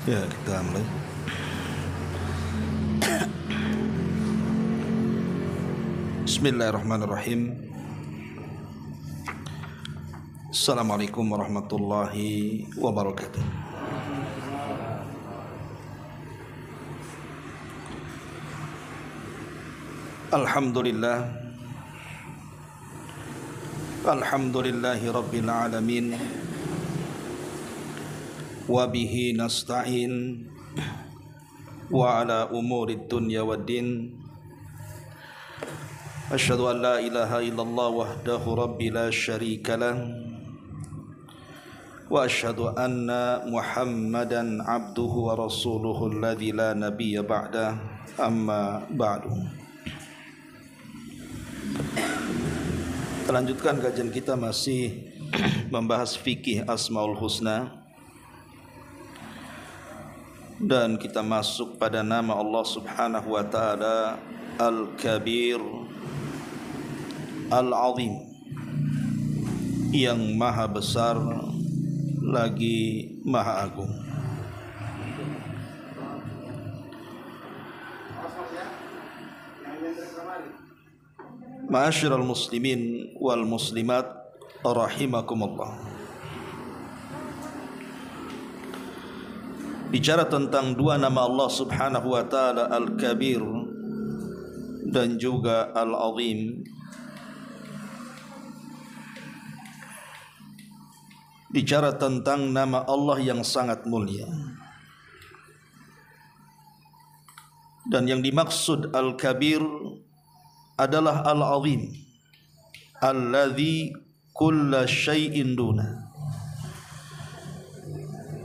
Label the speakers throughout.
Speaker 1: Ya, kita mulai. Bismillahirrahmanirrahim. Assalamualaikum warahmatullahi wabarakatuh. Alhamdulillah. Alhamdulillahi rabbil alamin. Wa bihi nasta'in wa ala umurid dunya waddin. Asyhadu an la ilaha illallah wahdahu rabbi la syarika lah wa asyhadu anna Muhammadan abduhu wa rasuluhu alladzi la nabiyya ba'dah, amma ba'du. Kita lanjutkan kajian kita, masih membahas fikih Asmaul Husna, dan kita masuk pada nama Allah Subhanahu wa taala Al-Kabir Al-Azim, yang maha besar lagi maha agung. Ma'asyiral muslimin wal muslimat rahimakumullah. Bicara tentang dua nama Allah Subhanahu wa taala, Al-Kabir dan juga Al-Azim, bicara tentang nama Allah yang sangat mulia. Dan yang dimaksud Al-Kabir adalah Al-Azim, alladzi kulla syai'in duna.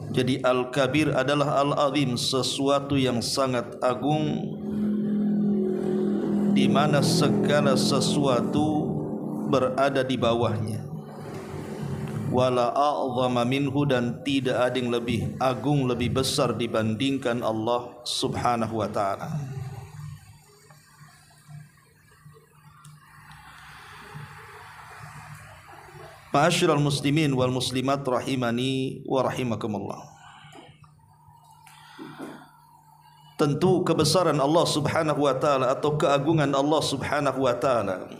Speaker 1: Jadi Al-Kabir adalah Al-Azim, sesuatu yang sangat agung, di mana segala sesuatu berada di bawahnya. Wala a'zama minhu, dan tidak ada yang lebih agung, lebih besar dibandingkan Allah Subhanahu wa ta'ala. Ma'asyiral muslimin wal muslimat rahimani wa rahimakumullah. Tentu kebesaran Allah Subhanahu wa taala atau keagungan Allah Subhanahu wa taala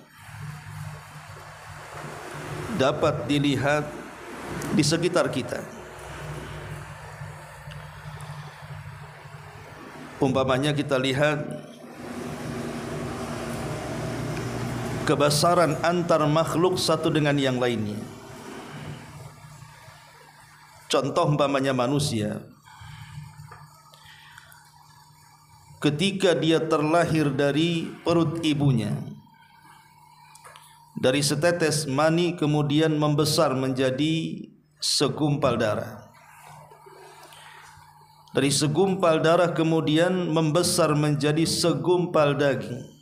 Speaker 1: dapat dilihat di sekitar kita. Umpamanya kita lihat kebesaran antar makhluk satu dengan yang lainnya. Contoh umpamanya manusia, ketika dia terlahir dari perut ibunya, dari setetes mani kemudian membesar menjadi segumpal darah. Dari segumpal darah kemudian membesar menjadi segumpal daging.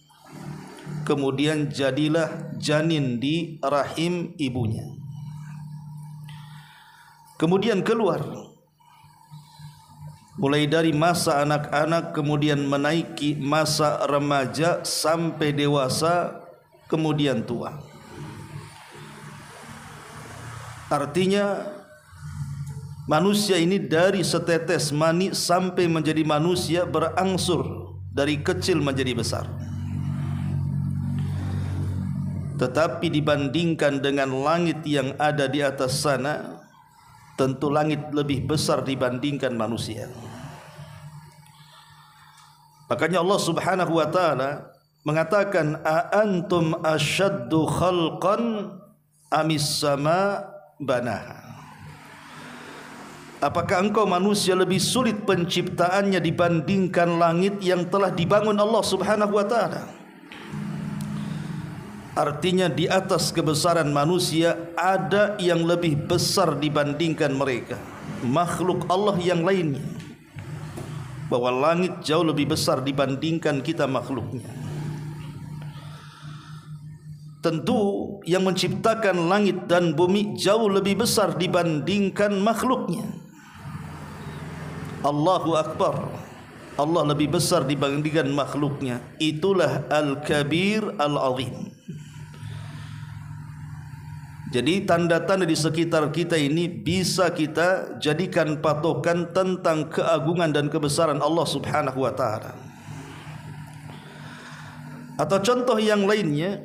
Speaker 1: Kemudian jadilah janin di rahim ibunya. Kemudian keluar, mulai dari masa anak-anak, kemudian menaiki masa remaja sampai dewasa, kemudian tua. Artinya manusia ini dari setetes mani sampai menjadi manusia berangsur dari kecil menjadi besar. Tetapi dibandingkan dengan langit yang ada di atas sana, tentu langit lebih besar dibandingkan manusia. Makanya Allah Subhanahu wa taala mengatakan, a antum asyaddu khalqan amis sama banaha. Apakah engkau manusia lebih sulit penciptaannya dibandingkan langit yang telah dibangun Allah Subhanahu wa taala? Artinya di atas kebesaran manusia ada yang lebih besar dibandingkan mereka, makhluk Allah yang lainnya. Bahwa langit jauh lebih besar dibandingkan kita makhluknya. Tentu yang menciptakan langit dan bumi jauh lebih besar dibandingkan makhluknya. Allahu Akbar. Allah lebih besar dibandingkan makhluknya. Itulah Al-Kabir Al-Azim. Jadi tanda-tanda di sekitar kita ini bisa kita jadikan patokan tentang keagungan dan kebesaran Allah Subhanahu wa taala. Atau contoh yang lainnya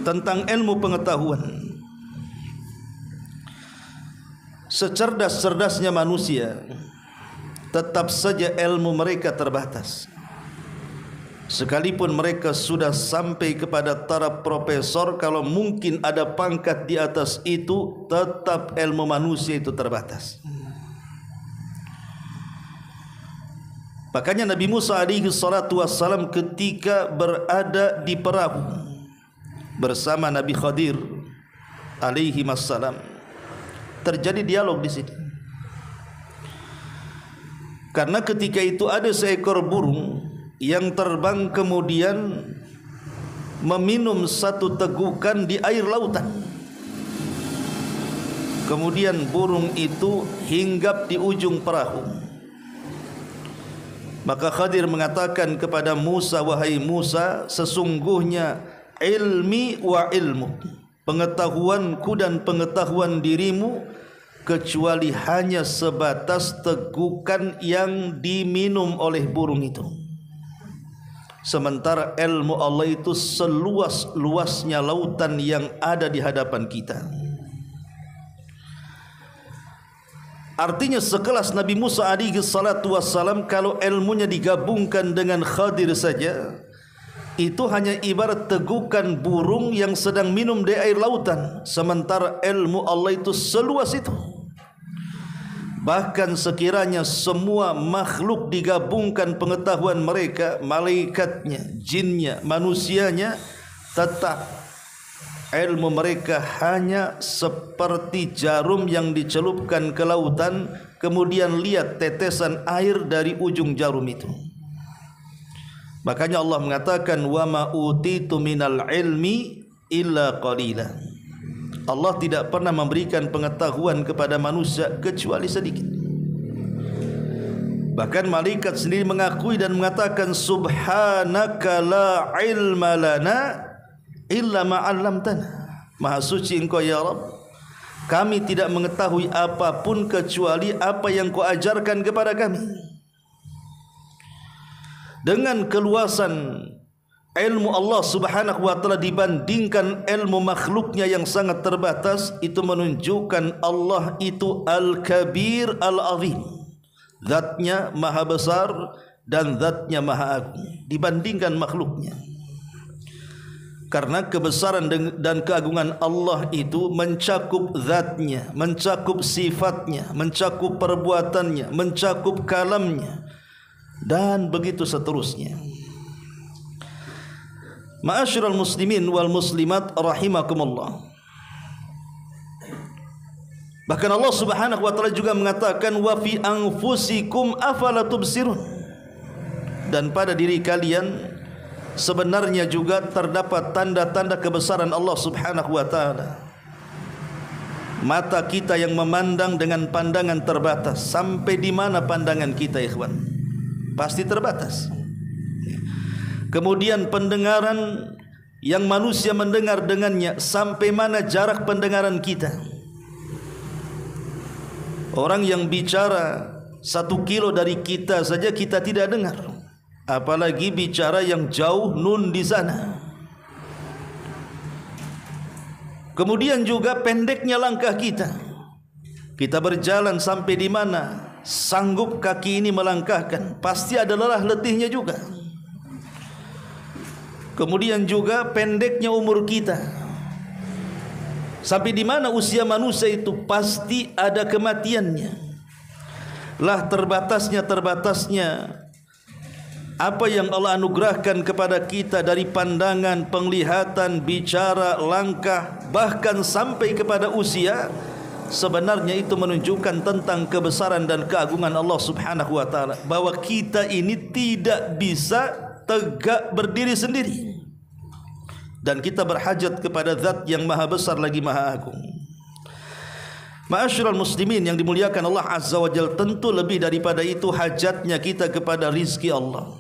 Speaker 1: tentang ilmu pengetahuan. Secerdas-cerdasnya manusia, tetap saja ilmu mereka terbatas. Sekalipun mereka sudah sampai kepada taraf profesor, kalau mungkin ada pangkat di atas itu, tetap ilmu manusia itu terbatas. Makanya Nabi Musa alaihi salatu wassalam ketika berada di perahu bersama Nabi Khadir alaihi wassalam, terjadi dialog di sini. Karena ketika itu ada seekor burung yang terbang kemudian meminum satu tegukan di air lautan. Kemudian burung itu hinggap di ujung perahu. Maka Khadir mengatakan kepada Musa, wahai Musa, sesungguhnya ilmi wa ilmu, pengetahuanku dan pengetahuan dirimu, kecuali hanya sebatas tegukan yang diminum oleh burung itu. Sementara ilmu Allah itu seluas-luasnya lautan yang ada di hadapan kita. Artinya sekelas Nabi Musa alaihi salatu wassalam, kalau ilmunya digabungkan dengan Khadir saja, itu hanya ibarat tegukan burung yang sedang minum di air lautan. Sementara ilmu Allah itu seluas itu. Bahkan sekiranya semua makhluk digabungkan pengetahuan mereka, malaikatnya, jinnya, manusianya, tetap ilmu mereka hanya seperti jarum yang dicelupkan ke lautan, kemudian lihat tetesan air dari ujung jarum itu. Makanya Allah mengatakan, wa ma utitu minal ilmi illa qalila. Allah tidak pernah memberikan pengetahuan kepada manusia kecuali sedikit. Bahkan malaikat sendiri mengakui dan mengatakan, subhanaka la ilma lana illa ma 'allamtana. Maha suci Engkau ya Rabb, kami tidak mengetahui apapun kecuali apa yang Kau ajarkan kepada kami. Dengan keluasan ilmu Allah Subhanahu wa taala dibandingkan ilmu makhluknya yang sangat terbatas, itu menunjukkan Allah itu Al-Kabir Al-Azim. Zatnya maha besar dan zatnya maha agung dibandingkan makhluknya. Karena kebesaran dan keagungan Allah itu mencakup zatnya, mencakup sifatnya, mencakup perbuatannya, mencakup kalamnya, dan begitu seterusnya. Ma'asyiral muslimin wal muslimat rahimakumullah. Bahkan Allah Subhanahu wa taala juga mengatakan, wa fi anfusikum afala tubsirun. Dan pada diri kalian sebenarnya juga terdapat tanda-tanda kebesaran Allah Subhanahu wa taala. Mata kita yang memandang dengan pandangan terbatas, sampai di mana pandangan kita ikhwan? Pasti terbatas. Kemudian pendengaran yang manusia mendengar dengannya, sampai mana jarak pendengaran kita? Orang yang bicara 1 kilo dari kita saja kita tidak dengar, apalagi bicara yang jauh nun di sana. Kemudian juga pendeknya langkah kita. Kita berjalan sampai di mana sanggup kaki ini melangkahkan, pasti ada lelah letihnya juga. Kemudian juga pendeknya umur kita. Sampai di mana usia manusia itu pasti ada kematiannya. Lah terbatasnya apa yang Allah anugerahkan kepada kita dari pandangan, penglihatan, bicara, langkah, bahkan sampai kepada usia, sebenarnya itu menunjukkan tentang kebesaran dan keagungan Allah Subhanahu wa taala, bahwa kita ini tidak bisa tegak berdiri sendiri, dan kita berhajat kepada zat yang maha besar lagi maha agung. Ma'asyiral muslimin yang dimuliakan Allah Azza wa Jalla, tentu lebih daripada itu hajatnya kita kepada rizki Allah.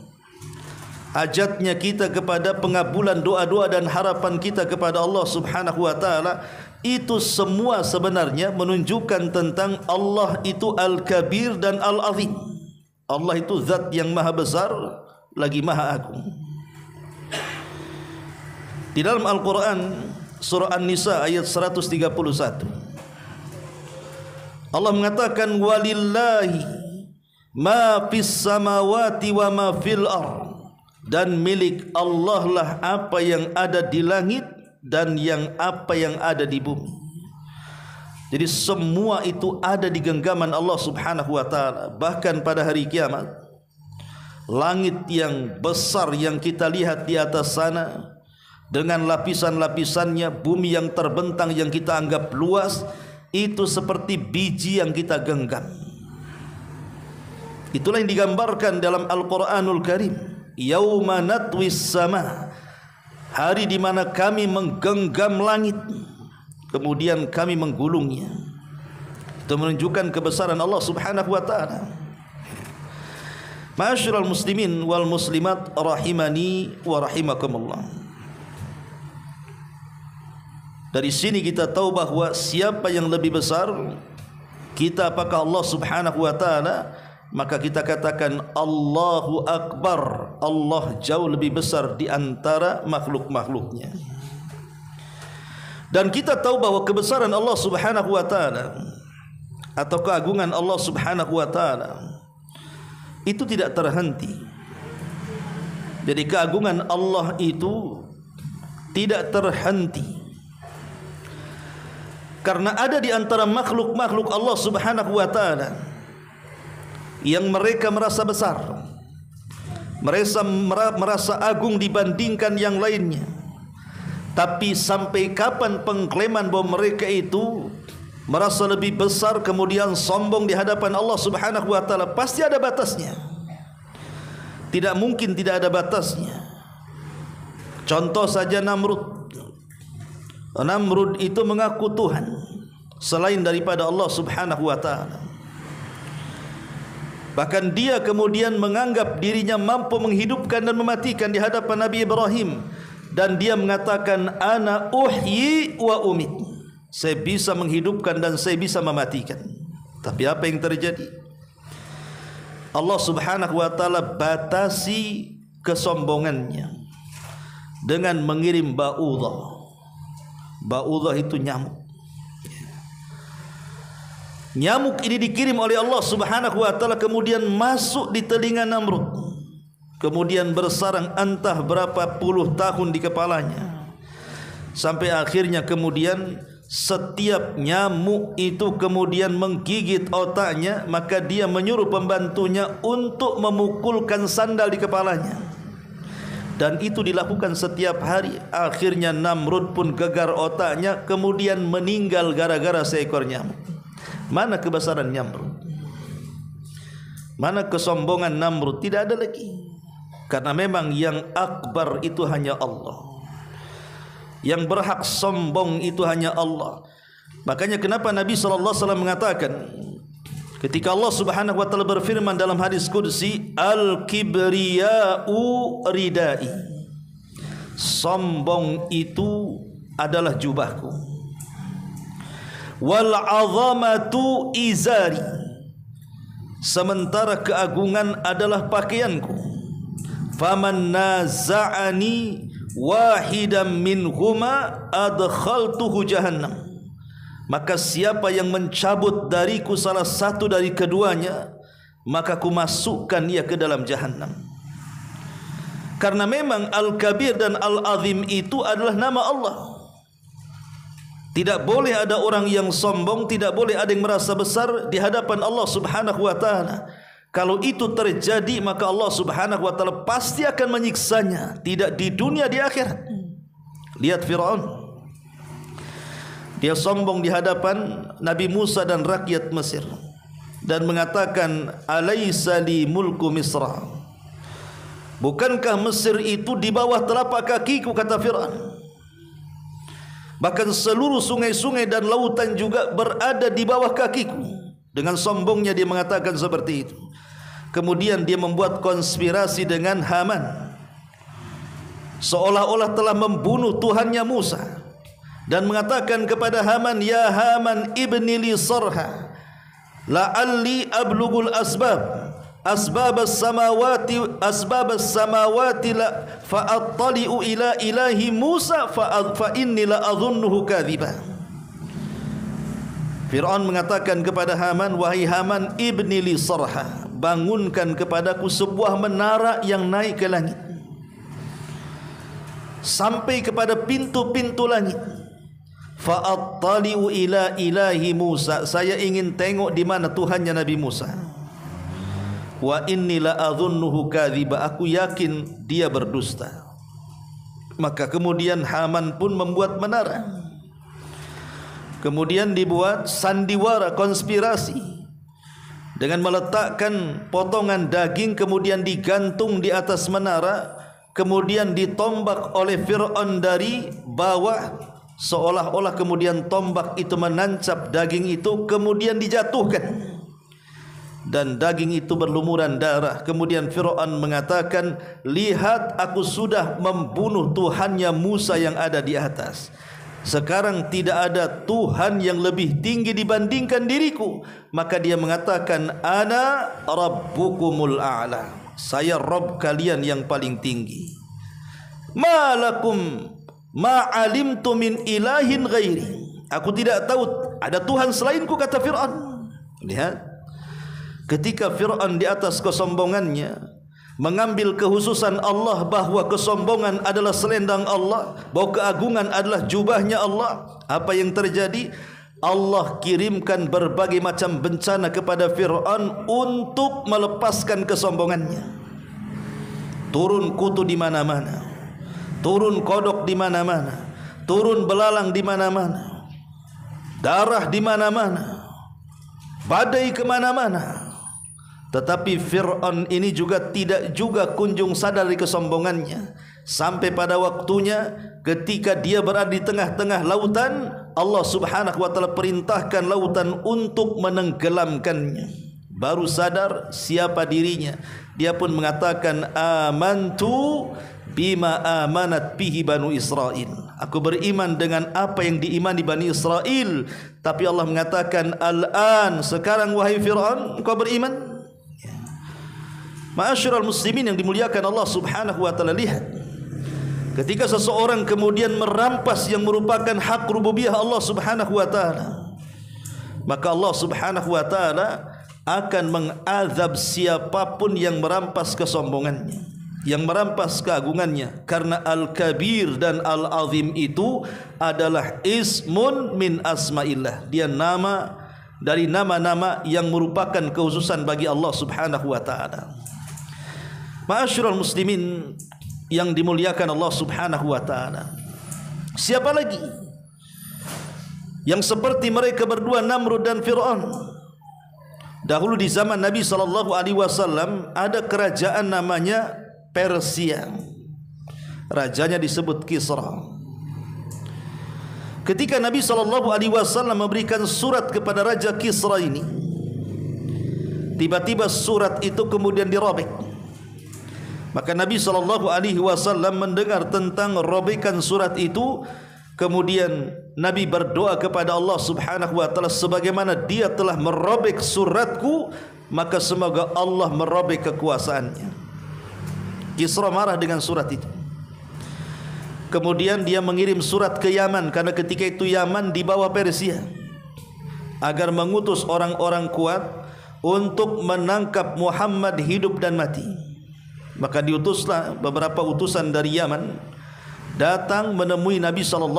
Speaker 1: hajatnya kita kepada pengabulan doa-doa dan harapan kita kepada Allah Subhanahu wa taala, itu semua sebenarnya menunjukkan tentang Allah itu Al-Kabir dan Al-Azim. Allah itu zat yang maha besar lagi maha agung. Di dalam Al-Quran surah An-Nisa ayat 131, Allah mengatakan walillahi ma fis samawati wa ma fil ardh, dan milik Allah lah apa yang ada di langit dan yang apa yang ada di bumi. Jadi semua itu ada di genggaman Allah Subhanahu wa taala. Bahkan pada hari kiamat, langit yang besar yang kita lihat di atas sana dengan lapisan-lapisannya, bumi yang terbentang yang kita anggap luas, itu seperti biji yang kita genggam. Itulah yang digambarkan dalam Al-Quranul Karim. Yauma natwis sama, hari di mana kami menggenggam langit, kemudian kami menggulungnya. Itu menunjukkan kebesaran Allah Subhanahu wa taala. Ma'asyiral muslimin wal muslimat rahimani wa rahimakumullah. Dari sini kita tahu bahwa siapa yang lebih besar, kita apakah Allah Subhanahu wa taala, maka kita katakan Allahu Akbar. Allah jauh lebih besar di antara makhluk-makhluknya. Dan kita tahu bahwa kebesaran Allah Subhanahu wa taala atau keagungan Allah Subhanahu wa taala itu tidak terhenti. Jadi keagungan Allah itu tidak terhenti. Karena ada di antara makhluk-makhluk Allah Subhanahu wa taala yang mereka merasa besar, merasa agung dibandingkan yang lainnya. Tapi sampai kapan pengklaiman bahwa mereka itu merasa lebih besar kemudian sombong di hadapan Allah Subhanahu wa taala? Pasti ada batasnya. Tidak mungkin tidak ada batasnya. Contoh saja Namrud. Namrud itu mengaku Tuhan selain daripada Allah Subhanahu wa taala. Bahkan dia kemudian menganggap dirinya mampu menghidupkan dan mematikan di hadapan Nabi Ibrahim, dan dia mengatakan ana uhyi wa umit. Saya bisa menghidupkan dan saya bisa mematikan. Tapi apa yang terjadi? Allah Subhanahu wa taala batasi kesombongannya dengan mengirim ba'udhah. Ba'udhah itu nyamuk. Nyamuk ini dikirim oleh Allah Subhanahu wa taala kemudian masuk di telinga Namrud. Kemudian bersarang entah berapa puluh tahun di kepalanya. Sampai akhirnya kemudian setiap nyamuk itu kemudian menggigit otaknya, maka dia menyuruh pembantunya untuk memukulkan sandal di kepalanya. Dan itu dilakukan setiap hari. Akhirnya Namrud pun gegar otaknya, kemudian meninggal gara-gara seekor nyamuk. Mana kebesaran Namrud? Mana kesombongan Namrud? Tidak ada lagi. Karena memang yang akbar itu hanya Allah. Yang berhak sombong itu hanya Allah. Makanya kenapa Nabi SAW mengatakan, ketika Allah Subhanahu wa taala berfirman dalam hadis qudsi, al-kibriya'u ridai, sombong itu adalah jubahku, wal 'azamatu izari, sementara keagungan adalah pakaianku. Faman naza'ani wahidan minhuma adkhaltuhu jahannam, maka siapa yang mencabut dariku salah satu dari keduanya, maka ku masukkan ia ke dalam jahannam. Karena memang Al-Kabir dan Al-Azim itu adalah nama Allah. Tidak boleh ada orang yang sombong, tidak boleh ada yang merasa besar di hadapan Allah Subhanahu wa taala. Kalau itu terjadi, maka Allah Subhanahu wa taala pasti akan menyiksanya, tidak di dunia, di akhirat. Lihat Firaun. Dia sombong di hadapan Nabi Musa dan rakyat Mesir dan mengatakan, "Alaysa li mulku Misra?" Bukankah Mesir itu di bawah telapak kakiku, kata Firaun. Bahkan seluruh sungai-sungai dan lautan juga berada di bawah kakiku. Dengan sombongnya dia mengatakan seperti itu. Kemudian dia membuat konspirasi dengan Haman. seolah-olah telah membunuh Tuhannya Musa, dan mengatakan kepada Haman, ya Haman ibni li sarha la'alli ablughul asbab as-samawati la fa'attali'u ila ilahi Musa fa inni la adhunnuhu kadhiba. Fir'aun mengatakan kepada Haman, wahai Haman ibni li sarha, bangunkan kepadaku sebuah menara yang naik ke langit sampai kepada pintu-pintu langit. Fa'attali'u ila ilahi Musa, saya ingin tengok di mana Tuhannya Nabi Musa. Wa inni la adhunnuhu kadhiba, aku yakin dia berdusta. Maka kemudian Haman pun membuat menara. Kemudian dibuat sandiwara konspirasi dengan meletakkan potongan daging, kemudian digantung di atas menara, kemudian ditombak oleh Fir'aun dari bawah, seolah-olah kemudian tombak itu menancap daging itu, kemudian dijatuhkan dan daging itu berlumuran darah. Kemudian Fir'aun mengatakan, lihat aku sudah membunuh Tuhannya Musa yang ada di atas. Sekarang tidak ada Tuhan yang lebih tinggi dibandingkan diriku. Maka dia mengatakan, ana rabbukumul a'la, saya Rabb kalian yang paling tinggi. Malakum ma'alimtu min ilahin ghairi, aku tidak tahu ada Tuhan selainku, kata Fir'aun. Lihat, ketika Fir'aun di atas kesombongannya mengambil kehususan Allah bahwa kesombongan adalah selendang Allah, bahwa keagungan adalah jubahnya Allah, apa yang terjadi? Allah kirimkan berbagai macam bencana kepada Fir'aun untuk melepaskan kesombongannya. Turun kutu di mana-mana, turun kodok di mana-mana, turun belalang di mana-mana, darah di mana-mana, badai ke mana-mana. Tetapi Fir'aun ini juga tidak juga kunjung sadar dari kesombongannya, sampai pada waktunya ketika dia berada di tengah-tengah lautan, Allah subhanahu wa ta'ala perintahkan lautan untuk menenggelamkannya. Baru sadar siapa dirinya, dia pun mengatakan, amantu bima amanat bihi Banu Israel, aku beriman dengan apa yang diimani Bani Israel. Tapi Allah mengatakan, al-an, sekarang wahai Fir'aun engkau beriman. Ma'asyiral muslimin yang dimuliakan Allah subhanahu wa ta'ala, lihat, ketika seseorang kemudian merampas yang merupakan hak rububiyah Allah subhanahu wa ta'ala, maka Allah subhanahu wa ta'ala akan mengazab siapapun yang merampas kesombongannya, yang merampas keagungannya. Karena Al-Kabir dan Al-Azim itu adalah ismun min asma'illah, dia nama dari nama-nama yang merupakan kekhususan bagi Allah subhanahu wa ta'ala. Ma'asyiral muslimin yang dimuliakan Allah subhanahu wa ta'ala, siapa lagi yang seperti mereka berdua, Namrud dan Fir'aun? Dahulu di zaman Nabi SAW ada kerajaan namanya Persia, rajanya disebut Kisra. Ketika Nabi SAW memberikan surat kepada Raja Kisra ini, tiba-tiba surat itu kemudian dirobek. Maka Nabi SAW mendengar tentang robekan surat itu. Kemudian Nabi berdoa kepada Allah subhanahu wa ta'ala, sebagaimana dia telah merobek suratku, maka semoga Allah merobek kekuasaannya. Kisra marah dengan surat itu. Kemudian dia mengirim surat ke Yaman, karena ketika itu Yaman di bawah Persia, agar mengutus orang-orang kuat untuk menangkap Muhammad hidup dan mati. Maka diutuslah beberapa utusan dari Yaman datang menemui Nabi SAW.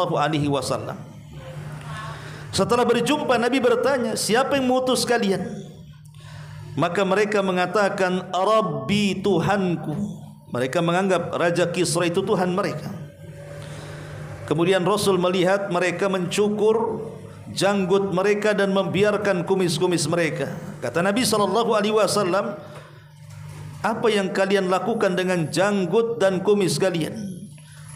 Speaker 1: Setelah berjumpa, Nabi bertanya, siapa yang mengutus kalian? Maka mereka mengatakan, Rabbi, Tuhanku. Mereka menganggap Raja Kisra itu Tuhan mereka. Kemudian Rasul melihat mereka mencukur janggut mereka dan membiarkan kumis-kumis mereka. Kata Nabi SAW, apa yang kalian lakukan dengan janggut dan kumis kalian?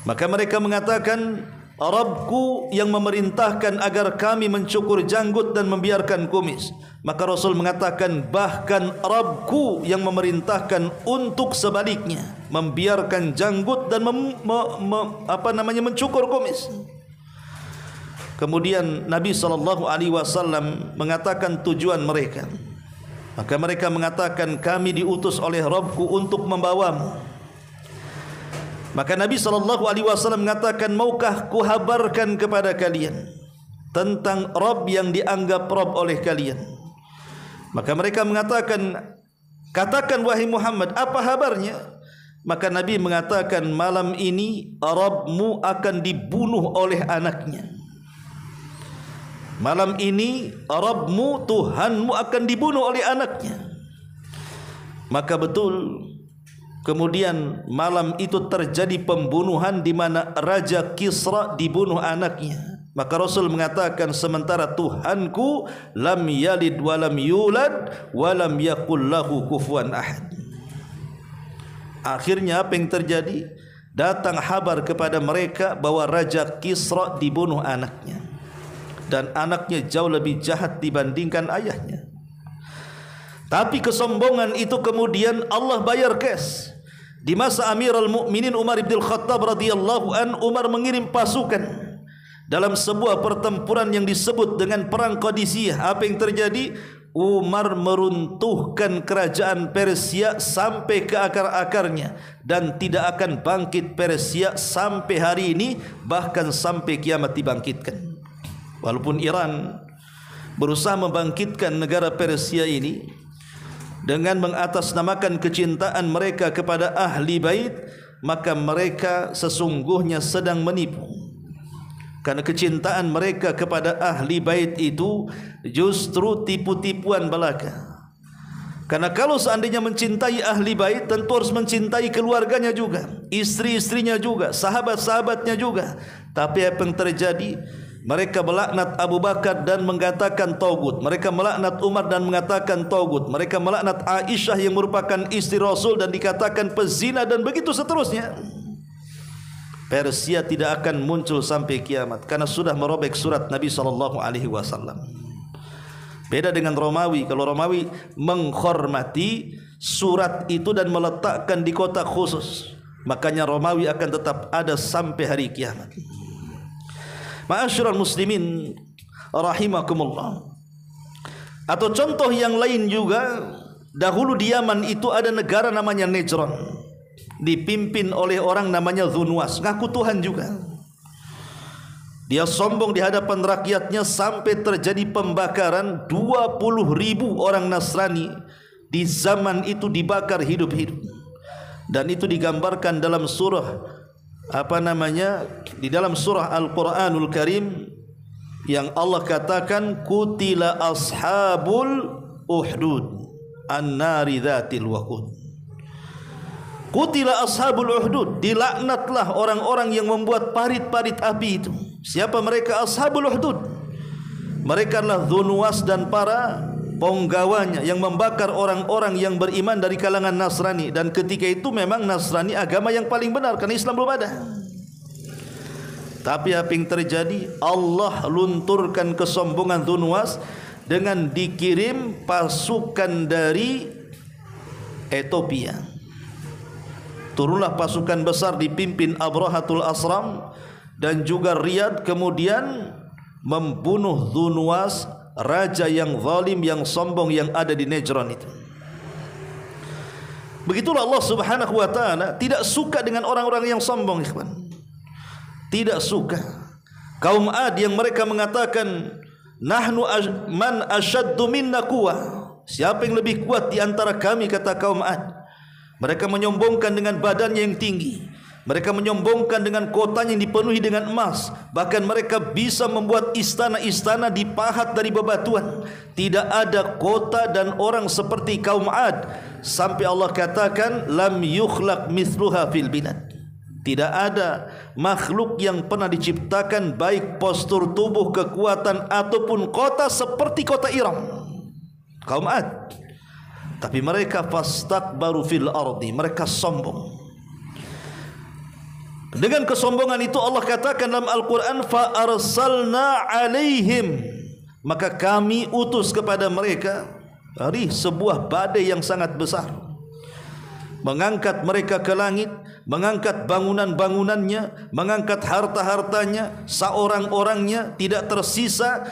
Speaker 1: Maka mereka mengatakan, Rabbku yang memerintahkan agar kami mencukur janggut dan membiarkan kumis. Maka Rasul mengatakan bahkan Rabbku yang memerintahkan untuk sebaliknya, membiarkan janggut dan mencukur kumis. Kemudian Nabi SAW mengatakan tujuan mereka. Maka mereka mengatakan kami diutus oleh Rabbku untuk membawamu. Maka Nabi SAW mengatakan, maukah kuhabarkan kepada kalian tentang Rabb yang dianggap Rabb oleh kalian? Maka mereka mengatakan, katakan wahai Muhammad, apa habarnya? Maka Nabi mengatakan, malam ini Rabbmu akan dibunuh oleh anaknya. Malam ini Rabbmu, Tuhanmu akan dibunuh oleh anaknya. Maka betul, kemudian malam itu terjadi pembunuhan di mana Raja Kisra dibunuh anaknya. Maka Rasul mengatakan, sementara Tuhanku lam yalid walam yulad walam yakul lahu kufuwan ahad. Akhirnya apa yang terjadi? Datang kabar kepada mereka bahwa Raja Kisra dibunuh anaknya, dan anaknya jauh lebih jahat dibandingkan ayahnya. Tapi kesombongan itu kemudian Allah bayar cash. Di masa Amirul Mukminin Umar bin Khattab radhiyallahu an, Umar mengirim pasukan dalam sebuah pertempuran yang disebut dengan perang Qadisiyah. Apa yang terjadi? Umar meruntuhkan kerajaan Persia sampai ke akar-akarnya, dan tidak akan bangkit Persia sampai hari ini, bahkan sampai kiamat dibangkitkan. Walaupun Iran berusaha membangkitkan negara Persia ini dengan mengatasnamakan kecintaan mereka kepada ahli bait, maka mereka sesungguhnya sedang menipu. Karena kecintaan mereka kepada ahli bait itu justru tipu-tipuan belaka. Karena kalau seandainya mencintai ahli bait, tentu harus mencintai keluarganya juga, istri-istrinya juga, sahabat-sahabatnya juga. Tapi apa yang terjadi? Mereka melaknat Abu Bakar dan mengatakan taugut. Mereka melaknat Umar dan mengatakan taugut. Mereka melaknat Aisyah yang merupakan istri Rasul dan dikatakan pezina, dan begitu seterusnya. Persia tidak akan muncul sampai kiamat karena sudah merobek surat Nabi SAW. Beda dengan Romawi. Kalau Romawi menghormati surat itu dan meletakkan di kotak khusus, makanya Romawi akan tetap ada sampai hari kiamat. Ma'asyiral muslimin rahimakumullah. Atau contoh yang lain juga, dahulu di Yaman itu ada negara namanya Najran, dipimpin oleh orang namanya Dhunwas, ngaku Tuhan juga. Dia sombong di hadapan rakyatnya sampai terjadi pembakaran 20.000 orang Nasrani di zaman itu dibakar hidup-hidup. Dan itu digambarkan dalam surah di dalam surah Al-Quranul Karim, yang Allah katakan kutila ashabul uhdud an-nari dhatil waqud. Kutila ashabul uhdud, dilaknatlah orang-orang yang membuat parit-parit api itu. Siapa mereka ashabul uhdud? Mereka adalah Dhunwas dan para penggawanya yang membakar orang-orang yang beriman dari kalangan Nasrani. Dan ketika itu memang Nasrani agama yang paling benar, karena Islam belum ada. Tapi apa yang terjadi? Allah lunturkan kesombongan Dhunwas dengan dikirim pasukan dari Ethiopia. Turunlah pasukan besar dipimpin Abrahatul Asram dan juga Riyadh, kemudian membunuh Dhunwas, raja yang zalim, yang sombong yang ada di Najran itu. Begitulah Allah Subhanahu wa taala tidak suka dengan orang-orang yang sombong, ikhwan. Tidak suka. Kaum Ad yang mereka mengatakan nahnu man ashaddu minna quwwah. Siapa yang lebih kuat di antara kami, kata kaum Ad. Mereka menyombongkan dengan badannya yang tinggi. Mereka menyombongkan dengan kotanya yang dipenuhi dengan emas. Bahkan mereka bisa membuat istana-istana dipahat dari bebatuan. Tidak ada kota dan orang seperti kaum Ad. Sampai Allah katakan lam yukhlaq mithluha fil bilad. Tidak ada makhluk yang pernah diciptakan, baik postur tubuh, kekuatan ataupun kota, seperti kota Iram, kaum Ad. Tapi mereka fastakbaru fil ardi, mereka sombong. Dengan kesombongan itu Allah katakan dalam Al-Quran, fa arsalna alaihim, maka kami utus kepada mereka sebuah badai yang sangat besar, mengangkat mereka ke langit, mengangkat bangunan-bangunannya, mengangkat harta-hartanya, seorang-orangnya, tidak tersisa.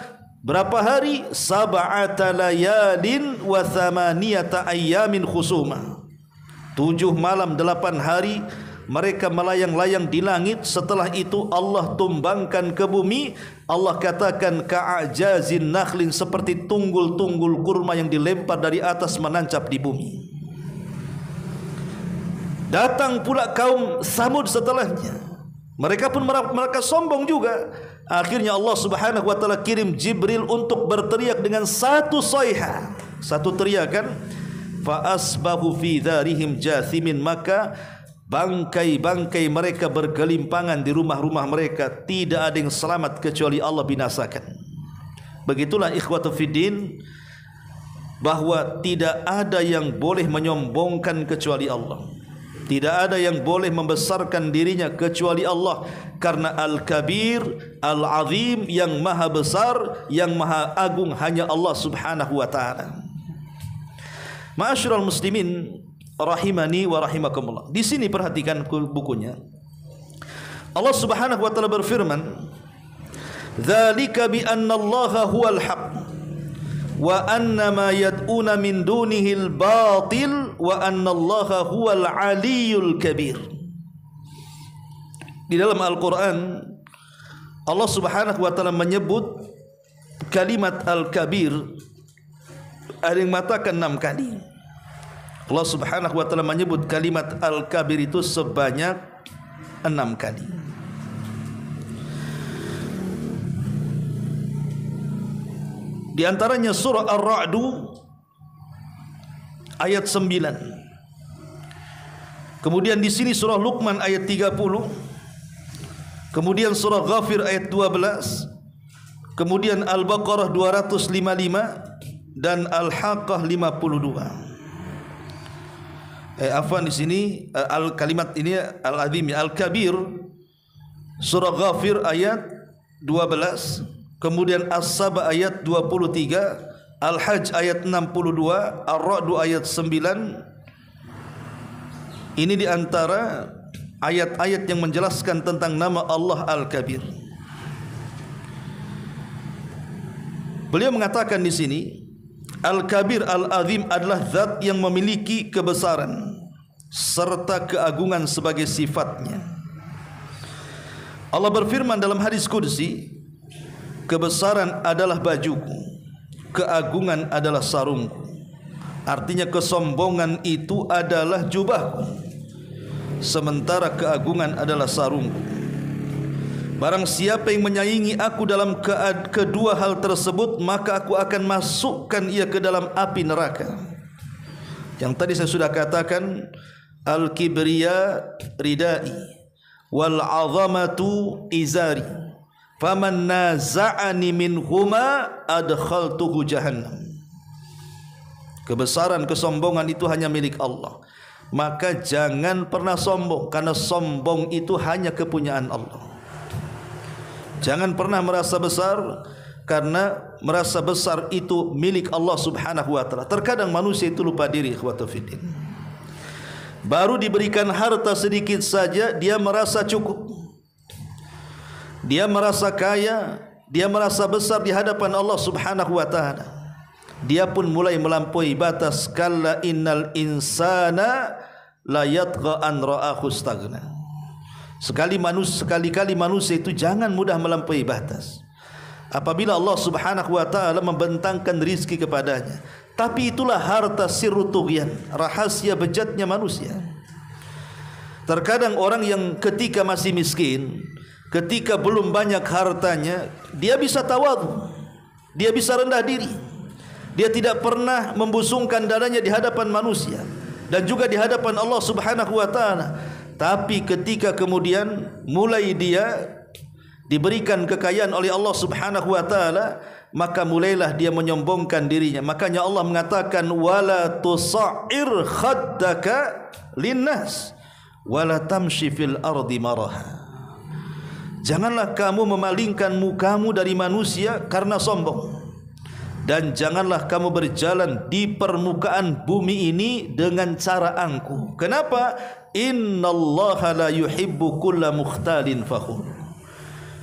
Speaker 1: Berapa hari? Sab'ata layalin wa thamaniyata ayyamin khusuma. 7 malam 8 hari mereka melayang-layang di langit. Setelah itu Allah tumbangkan ke bumi. Allah katakan ka'ajazin nakhlin, seperti tunggul-tunggul kurma yang dilempar dari atas menancap di bumi. Datang pula kaum Samud setelahnya, mereka pun mereka sombong juga. Akhirnya Allah Subhanahu wa taala kirim Jibril untuk berteriak dengan satu sayha, satu teriakan, fa asbahu fi dharihim jathimin, maka bangkai-bangkai mereka bergelimpangan di rumah-rumah mereka, tidak ada yang selamat kecuali Allah binasakan. Begitulah ikhwatu fiddin, bahwa tidak ada yang boleh menyombongkan kecuali Allah. Tidak ada yang boleh membesarkan dirinya kecuali Allah, karena Al-Kabir, Al-Azim, yang maha besar, yang maha agung hanya Allah Subhanahu wa ta'ala. Ma'asyiral muslimin rahimani wa rahimakumullah. Di sini perhatikan bukunya. Allah Subhanahu wa taala berfirman, "Dzalika bi anna Allaha huwal haqq wa anna ma yad'una min dunihil batil wa anna Allaha huwal aliyyul kabir." Di dalam Al-Qur'an Allah Subhanahu wa taala menyebut kalimat Al-Kabir, ada yang mengatakan 6 kali. Allah Subhanahu wa taala menyebut kalimat Al-Kabir itu sebanyak 6 kali. Di antaranya surah Ar-Ra'd ayat 9. Kemudian di sini surah Luqman ayat 30. Kemudian surah Ghafir ayat 12. Kemudian Al-Baqarah 255 dan Al-Haqqah 52. Afwan, di sini kalimat ini Al-Azim, Al-Kabir, surah Ghafir ayat 12, kemudian As-Saba ayat 23, Al-Hajj ayat 62, Ar-Ra'd ayat 9. Ini di antara ayat-ayat yang menjelaskan tentang nama Allah Al-Kabir. Beliau mengatakan di sini, Al-Kabir Al-Azim adalah zat yang memiliki kebesaran serta keagungan sebagai sifatnya. Allah berfirman dalam hadis qudsi, kebesaran adalah bajuku, keagungan adalah sarungku. Artinya kesombongan itu adalah jubahku, sementara keagungan adalah sarungku. Barang siapa yang menyaingi aku dalam kedua hal tersebut, maka aku akan masukkan ia ke dalam api neraka. Yang tadi saya sudah katakan, al-kibriya ridai wal 'azamatu izari, faman naza'ani minhuma adkhaltuhu jahannam. Kebesaran, kesombongan itu hanya milik Allah. Maka jangan pernah sombong, karena sombong itu hanya kepunyaan Allah. Jangan pernah merasa besar, karena merasa besar itu milik Allah Subhanahu wa taala. Terkadang manusia itu lupa diri, ikhwatu fiddin. Baru diberikan harta sedikit saja dia merasa cukup. Dia merasa kaya, dia merasa besar di hadapan Allah Subhanahu wa taala. Dia pun mulai melampaui batas. Kalla innal insana la yatgha an ra'ahu istaghna. Sekali-kali manusia itu jangan mudah melampaui batas. Apabila Allah Subhanahu wa taala membentangkan rizki kepadanya, tapi itulah harta sirru tughyan, rahasia bejatnya manusia. Terkadang orang yang ketika masih miskin, ketika belum banyak hartanya, dia bisa tawadhu, dia bisa rendah diri. Dia tidak pernah membusungkan dadanya di hadapan manusia dan juga di hadapan Allah Subhanahu wa taala. Tapi ketika kemudian mulai dia diberikan kekayaan oleh Allah Subhanahu wa taala, maka mulailah dia menyombongkan dirinya. Makanya Allah mengatakan, wala tusa'ir khaddaka linnas wala tamshi fil ardi maraha. Janganlah kamu memalingkan mukamu dari manusia karena sombong, dan janganlah kamu berjalan di permukaan bumi ini dengan cara angkuh. Kenapa? Innallaha la yuhibbu kulla mukhtalin fakhur.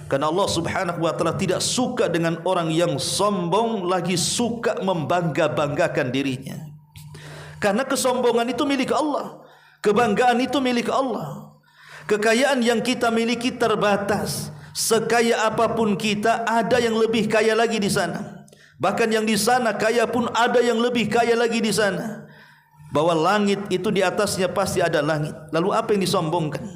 Speaker 1: Karena Allah Subhanahu wa taala tidak suka dengan orang yang sombong lagi suka membangga-banggakan dirinya. Karena kesombongan itu milik Allah, kebanggaan itu milik Allah. Kekayaan yang kita miliki terbatas. Sekaya apapun kita, ada yang lebih kaya lagi di sana. Bahkan yang di sana kaya pun ada yang lebih kaya lagi di sana. Bahwa langit itu di atasnya pasti ada langit. Lalu apa yang disombongkan?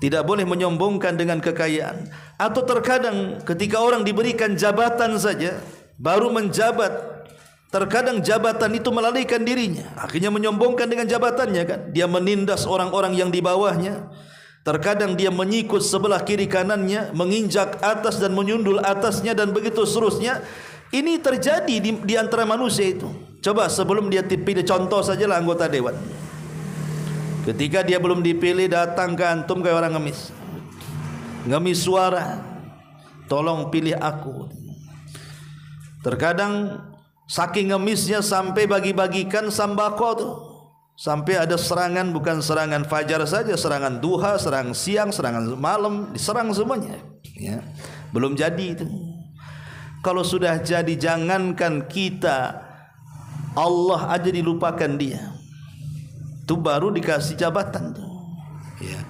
Speaker 1: Tidak boleh menyombongkan dengan kekayaan. Atau terkadang ketika orang diberikan jabatan saja, baru menjabat, terkadang jabatan itu melalaikan dirinya, akhirnya menyombongkan dengan jabatannya kan. Dia menindas orang-orang yang di bawahnya. Terkadang dia menyikut sebelah kiri kanannya, menginjak atas dan menyundul atasnya, dan begitu seterusnya. Ini terjadi di antara manusia itu. Coba sebelum dia dipilih, contoh sajalah anggota dewan. Ketika dia belum dipilih, datang ke antum kayak orang ngemis. Ngemis suara. Tolong pilih aku. Terkadang saking ngemisnya sampai bagi-bagikan sembako tuh. Sampai ada serangan, bukan serangan fajar saja, serangan duha, serangan siang, serangan malam, diserang semuanya. Ya. Belum jadi itu. Kalau sudah jadi, jangankan kita, Allah aja dilupakan dia. Itu baru dikasih jabatan tuh. Ya.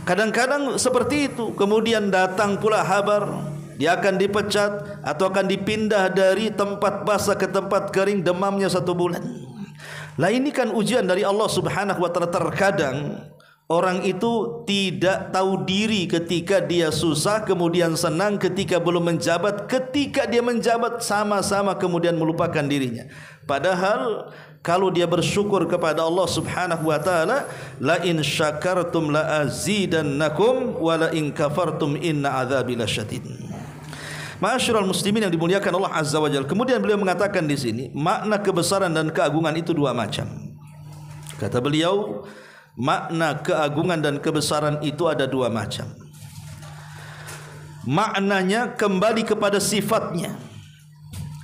Speaker 1: Kadang-kadang seperti itu. Kemudian datang pula kabar dia akan dipecat atau akan dipindah dari tempat basah ke tempat kering, demamnya 1 bulan. Lah ini kan ujian dari Allah Subhanahu wa taala. Terkadang orang itu tidak tahu diri ketika dia susah, kemudian senang ketika belum menjabat, ketika dia menjabat sama-sama kemudian melupakan dirinya. Padahal kalau dia bersyukur kepada Allah Subhanahu wa taala, la in syakartum la azidannakum wa la in kafartum inna adzabi lasyadid. Ma'asyiral muslimin yang dimuliakan Allah Azza wa Jalla. Kemudian beliau mengatakan di sini, makna kebesaran dan keagungan itu 2 macam. Kata beliau, makna keagungan dan kebesaran itu ada 2 macam. Maknanya kembali kepada sifatnya,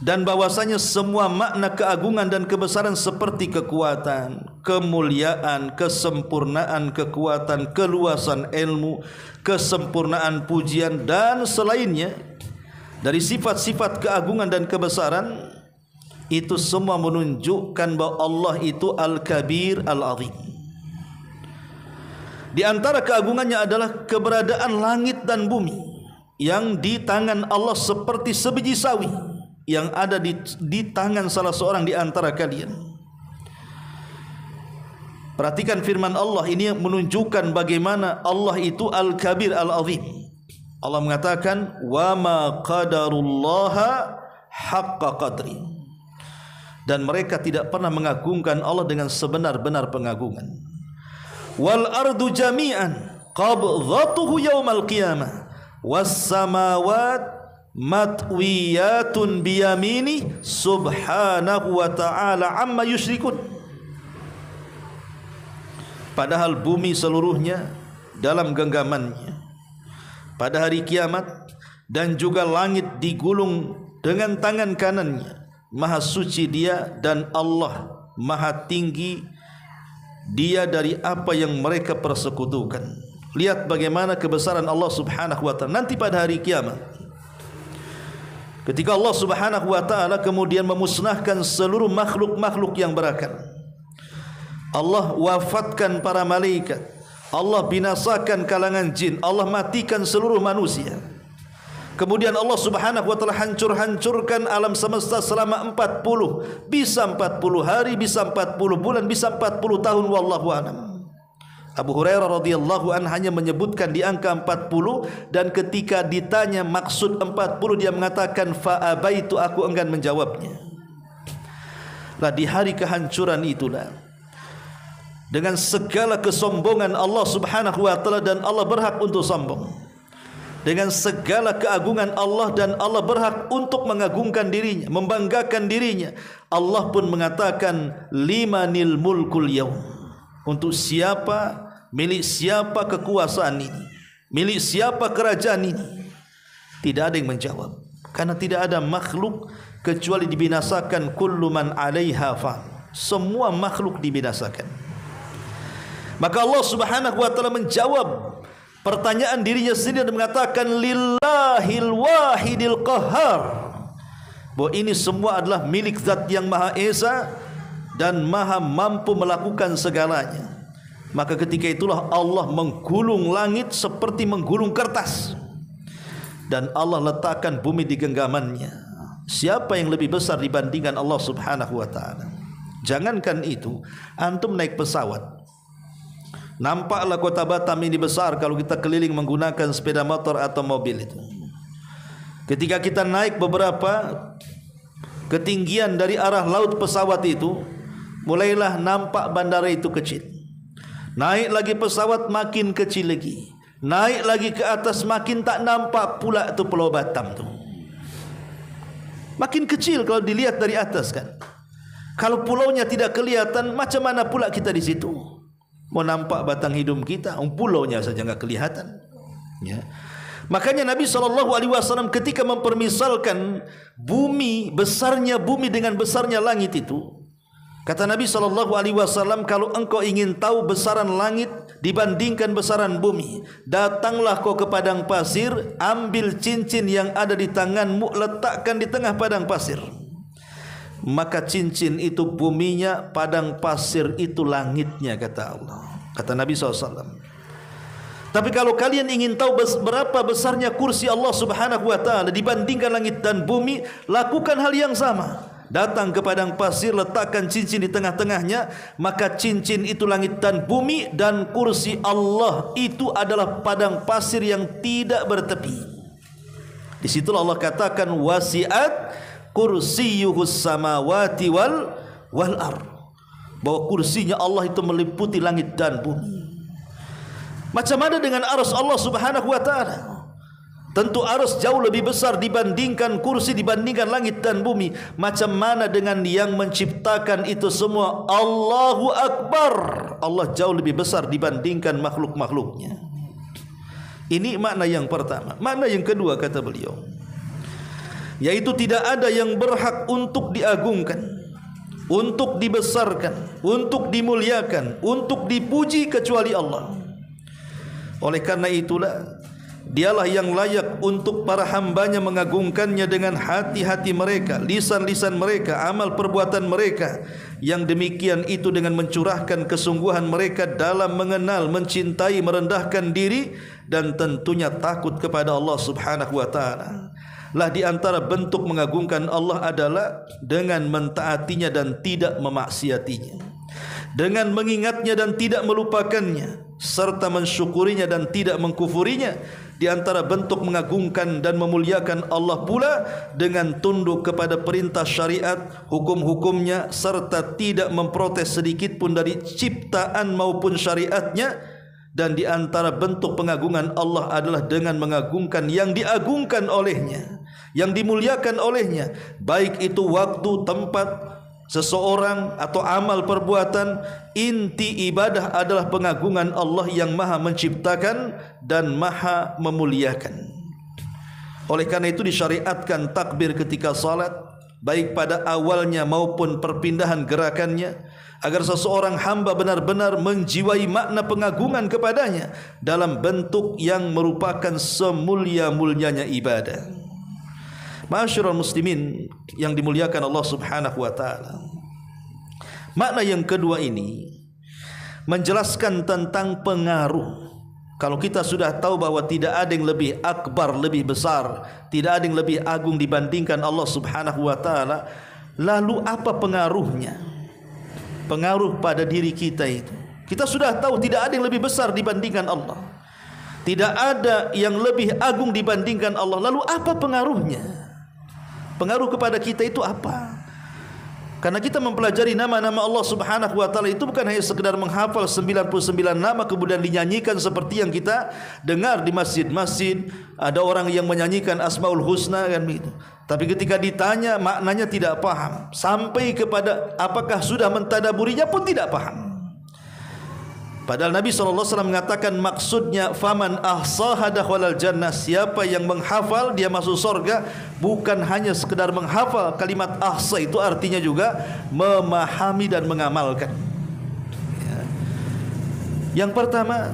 Speaker 1: dan bahwasanya semua makna keagungan dan kebesaran seperti kekuatan, kemuliaan, kesempurnaan kekuatan, keluasan ilmu, kesempurnaan pujian dan selainnya dari sifat-sifat keagungan dan kebesaran, itu semua menunjukkan bahwa Allah itu Al-Kabir Al-Azim. Di antara keagungannya adalah keberadaan langit dan bumi yang di tangan Allah seperti sebiji sawi yang ada di tangan salah seorang di antara kalian. Perhatikan firman Allah ini yang menunjukkan bagaimana Allah itu Al-Kabir Al-Azim. Allah mengatakan, wa ma qadarullaha haqqa qadri. Dan mereka tidak pernah mengagungkan Allah dengan sebenar-benar pengagungan. Wal ardu jami'an qabdhatuhu yaumal qiyamah was samawat matwiyatun biyamini subhanahu wa ta'ala amma yusyrikun. Padahal bumi seluruhnya dalam genggamannya pada hari kiamat, dan juga langit digulung dengan tangan kanannya. Maha suci dia, dan Allah maha tinggi dia dari apa yang mereka persekutukan. Lihat bagaimana kebesaran Allah Subhanahu wa ta'ala nanti pada hari kiamat, ketika Allah Subhanahu wa ta'ala kemudian memusnahkan seluruh makhluk-makhluk yang berakal. Allah wafatkan para malaikat, Allah binasakan kalangan jin, Allah matikan seluruh manusia. Kemudian Allah Subhanahu wa ta'ala hancurkan alam semesta selama 40, bisa 40 hari, bisa 40 bulan, bisa 40 tahun, wallahu a'lam. Abu Hurairah radhiyallahu anhu hanya menyebutkan di angka 40, dan ketika ditanya maksud 40, dia mengatakan fa'abaitu, aku enggan menjawabnya. Lah di hari kehancuran itulah, dengan segala kesombongan Allah Subhanahu wa ta'ala, dan Allah berhak untuk sombong, dengan segala keagungan Allah, dan Allah berhak untuk mengagungkan dirinya, membanggakan dirinya, Allah pun mengatakan limanil mulkul yaum, Untuk siapa, milik siapa kekuasaan ini, milik siapa kerajaan ini? Tidak ada yang menjawab, karena tidak ada makhluk kecuali dibinasakan. Kullu man 'alaiha fan. Semua makhluk dibinasakan. Maka Allah Subhanahu wa taala menjawab pertanyaan dirinya sendiri dan mengatakan lillahil wahidil qahhar, bahwa ini semua adalah milik Zat yang Maha Esa dan Maha mampu melakukan segalanya. Maka ketika itulah Allah menggulung langit seperti menggulung kertas, dan Allah letakkan bumi di genggamannya. Siapa yang lebih besar dibandingkan Allah Subhanahu wa taala? Jangankan itu, antum naik pesawat, nampaklah kota Batam ini besar kalau kita keliling menggunakan sepeda motor atau mobil itu. Ketika kita naik beberapa ketinggian dari arah laut pesawat itu, mulailah nampak bandara itu kecil. Naik lagi pesawat makin kecil lagi. Naik lagi ke atas makin tak nampak pula tu Pulau Batam tu. Makin kecil kalau dilihat dari atas kan. Kalau pulaunya tidak kelihatan, macam mana pula kita di situ? Mau nampak batang hidung kita, pulaunya saja enggak kelihatan. Ya. Makanya Nabi SAW ketika mempermisalkan bumi, besarnya bumi dengan besarnya langit itu, kata Nabi SAW, kalau engkau ingin tahu besaran langit dibandingkan besaran bumi, datanglah kau ke padang pasir, ambil cincin yang ada di tanganmu, letakkan di tengah padang pasir. Maka cincin itu buminya, padang pasir itu langitnya, kata Allah, kata Nabi SAW. Tapi kalau kalian ingin tahu berapa besarnya kursi Allah Subhanahu wa taala dibandingkan langit dan bumi, lakukan hal yang sama. Datang ke padang pasir, letakkan cincin di tengah-tengahnya, maka cincin itu langit dan bumi, dan kursi Allah itu adalah padang pasir yang tidak bertepi. Di situlah Allah katakan wasi'at kursiyuhus samawati wal ard, bahwa kursinya Allah itu meliputi langit dan bumi. Macam mana dengan arus Allah Subhanahu wa taala? Tentu arus jauh lebih besar dibandingkan kursi, dibandingkan langit dan bumi. Macam mana dengan yang menciptakan itu semua? Allahu Akbar. Allah jauh lebih besar dibandingkan makhluk-makhluknya. Ini makna yang pertama. Makna yang kedua kata beliau, yaitu tidak ada yang berhak untuk diagungkan, untuk dibesarkan, untuk dimuliakan, untuk dipuji kecuali Allah. Oleh karena itulah Dialah yang layak untuk para hambanya mengagungkannya dengan hati-hati mereka, lisan-lisan mereka, amal perbuatan mereka. Yang demikian itu dengan mencurahkan kesungguhan mereka dalam mengenal, mencintai, merendahkan diri, dan tentunya takut kepada Allah Subhanahu wa ta'ala. Lah di antara bentuk mengagungkan Allah adalah dengan mentaatinya dan tidak memaksiatinya, dengan mengingatnya dan tidak melupakannya, serta mensyukurinya dan tidak mengkufurinya. Di antara bentuk mengagungkan dan memuliakan Allah pula dengan tunduk kepada perintah syariat, hukum-hukumnya, serta tidak memprotes sedikit pun dari ciptaan maupun syariatnya. Dan di antara bentuk pengagungan Allah adalah dengan mengagungkan yang diagungkan olehnya, yang dimuliakan olehnya, baik itu waktu, tempat seseorang atau amal perbuatan. Inti ibadah adalah pengagungan Allah yang maha menciptakan dan maha memuliakan. Oleh karena itu disyariatkan takbir ketika salat, baik pada awalnya maupun perpindahan gerakannya, agar seseorang hamba benar-benar menjiwai makna pengagungan kepadanya dalam bentuk yang merupakan semulia-mulianya ibadah. Ma'asyiral muslimin yang dimuliakan Allah Subhanahu wa ta'ala, makna yang kedua ini menjelaskan tentang pengaruh. Kalau kita sudah tahu bahwa tidak ada yang lebih akbar, lebih besar, tidak ada yang lebih agung dibandingkan Allah Subhanahu wa ta'ala, lalu apa pengaruhnya? Pengaruh pada diri kita itu, kita sudah tahu tidak ada yang lebih besar dibandingkan Allah, tidak ada yang lebih agung dibandingkan Allah. Lalu apa pengaruhnya? Pengaruh kepada kita itu apa? Karena kita mempelajari nama-nama Allah Subhanahu wa ta'ala itu bukan hanya sekedar menghafal 99 nama kemudian dinyanyikan seperti yang kita dengar di masjid-masjid. Ada orang yang menyanyikan Asmaul Husna kan begitu, tapi ketika ditanya maknanya tidak paham, sampai kepada apakah sudah mentadaburinya pun tidak paham. Padahal Nabi SAW mengatakan maksudnya faman ahsaha dakhalal jannah, siapa yang menghafal dia masuk surga. Bukan hanya sekedar menghafal, kalimat ahsa itu artinya juga memahami dan mengamalkan. Yang pertama,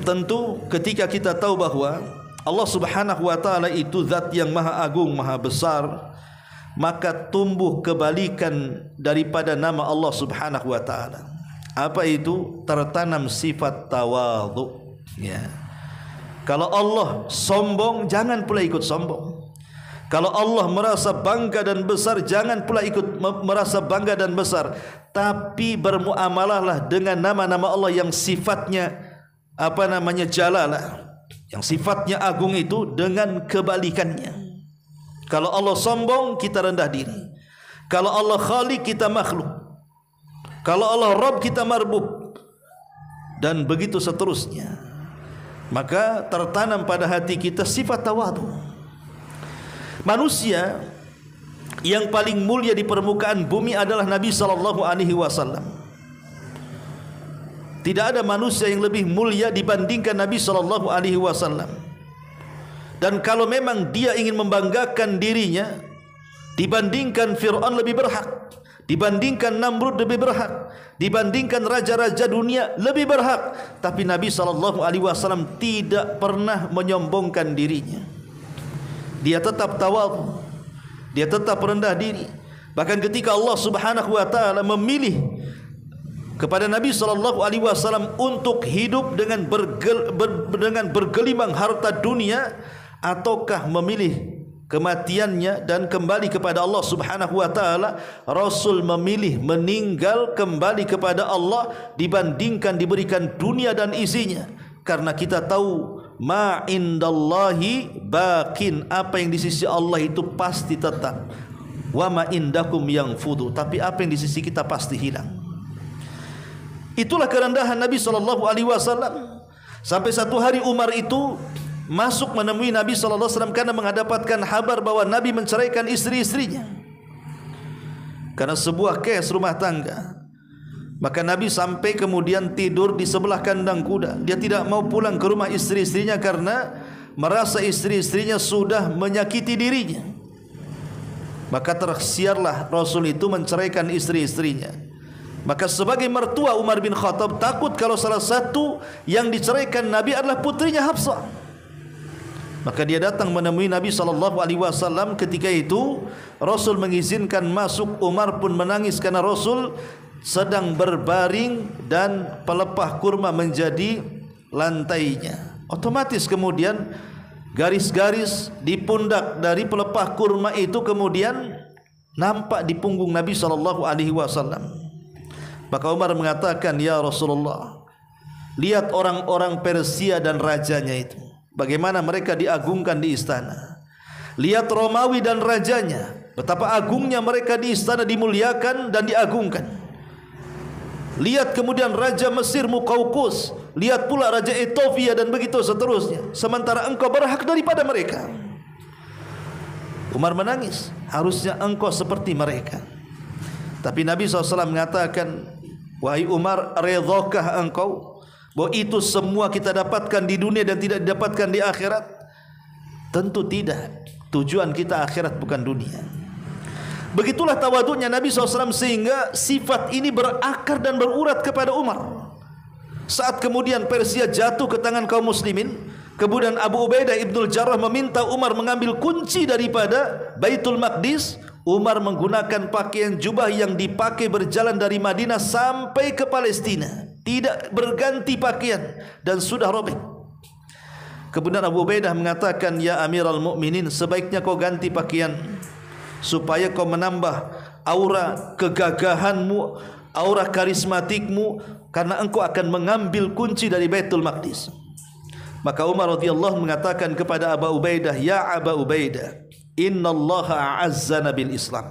Speaker 1: tentu ketika kita tahu bahwa Allah Subhanahu wa taala itu zat yang maha agung, maha besar, maka tumbuh kebalikan daripada nama Allah Subhanahu wa taala. Apa itu? Tertanam sifat tawadhu. Ya. Kalau Allah sombong, jangan pula ikut sombong. Kalau Allah merasa bangga dan besar, jangan pula ikut merasa bangga dan besar. Tapi bermuamalahlah dengan nama-nama Allah yang sifatnya jalalah, yang sifatnya agung itu dengan kebalikannya. Kalau Allah sombong, kita rendah diri. Kalau Allah khaliq, kita makhluk. Kalau Allah Rabb, kita marbub. Dan begitu seterusnya. Maka tertanam pada hati kita sifat tawadhu. Manusia yang paling mulia di permukaan bumi adalah Nabi SAW. Tidak ada manusia yang lebih mulia dibandingkan Nabi SAW. Dan kalau memang dia ingin membanggakan dirinya, dibandingkan Fir'aun lebih berhak, dibandingkan Namrud lebih berhak, dibandingkan raja-raja dunia lebih berhak. Tapi Nabi SAW tidak pernah menyombongkan dirinya. Dia tetap tawadhu, dia tetap rendah diri. Bahkan ketika Allah Subhanahu wa taala memilih kepada Nabi SAW untuk hidup dengan bergelimang harta dunia, ataukah memilih kematiannya dan kembali kepada Allah Subhanahu wa taala, Rasul memilih meninggal kembali kepada Allah dibandingkan diberikan dunia dan isinya. Karena kita tahu ma indallahi baqin, apa yang di sisi Allah itu pasti tetap. Wa ma indakum yanfudu, tapi apa yang di sisi kita pasti hilang. Itulah kerendahan Nabi SAW. Sampai satu hari Umar itu masuk menemui Nabi SAW karena mendapatkan kabar bahwa Nabi menceraikan istri-istrinya karena sebuah kes rumah tangga. Maka Nabi sampai kemudian tidur di sebelah kandang kuda. Dia tidak mau pulang ke rumah istri-istrinya karena merasa istri-istrinya sudah menyakiti dirinya. Maka tersiarlah Rasul itu menceraikan istri-istrinya. Maka sebagai mertua Umar bin Khattab takut kalau salah satu yang diceraikan Nabi adalah putrinya Hafsah. Maka dia datang menemui Nabi SAW. Ketika itu Rasul mengizinkan masuk. Umar pun menangis karena Rasul sedang berbaring dan pelepah kurma menjadi lantainya. Otomatis kemudian garis-garis di pundak dari pelepah kurma itu kemudian nampak di punggung Nabi SAW. Maka Umar mengatakan, ya Rasulullah, lihat orang-orang Persia dan rajanya itu, bagaimana mereka diagungkan di istana. Lihat Romawi dan rajanya, betapa agungnya mereka di istana, dimuliakan dan diagungkan. Lihat kemudian Raja Mesir Muqawqus, lihat pula Raja Ethiopia dan begitu seterusnya. Sementara engkau berhak daripada mereka. Umar menangis, harusnya engkau seperti mereka. Tapi Nabi SAW mengatakan, wahai Umar, redhakah engkau bahwa itu semua kita dapatkan di dunia dan tidak didapatkan di akhirat? Tentu tidak. Tujuan kita akhirat bukan dunia. Begitulah tawadhunya Nabi SAW sehingga sifat ini berakar dan berurat kepada Umar. Saat kemudian Persia jatuh ke tangan kaum muslimin, kemudian Abu Ubaidah Ibnul Jarrah meminta Umar mengambil kunci daripada Baitul Maqdis. Umar menggunakan pakaian jubah yang dipakai berjalan dari Madinah sampai ke Palestina, tidak berganti pakaian dan sudah robek. Kemudian Abu Ubaidah mengatakan, ya Amirul Mukminin, sebaiknya kau ganti pakaian supaya kau menambah aura kegagahanmu, aura karismatikmu, karena engkau akan mengambil kunci dari Baitul Maqdis. Maka Umar radhiyallahu mengatakan kepada Abu Ubaidah, ya Abu Ubaidah, innallaha a'azzana bil Islam,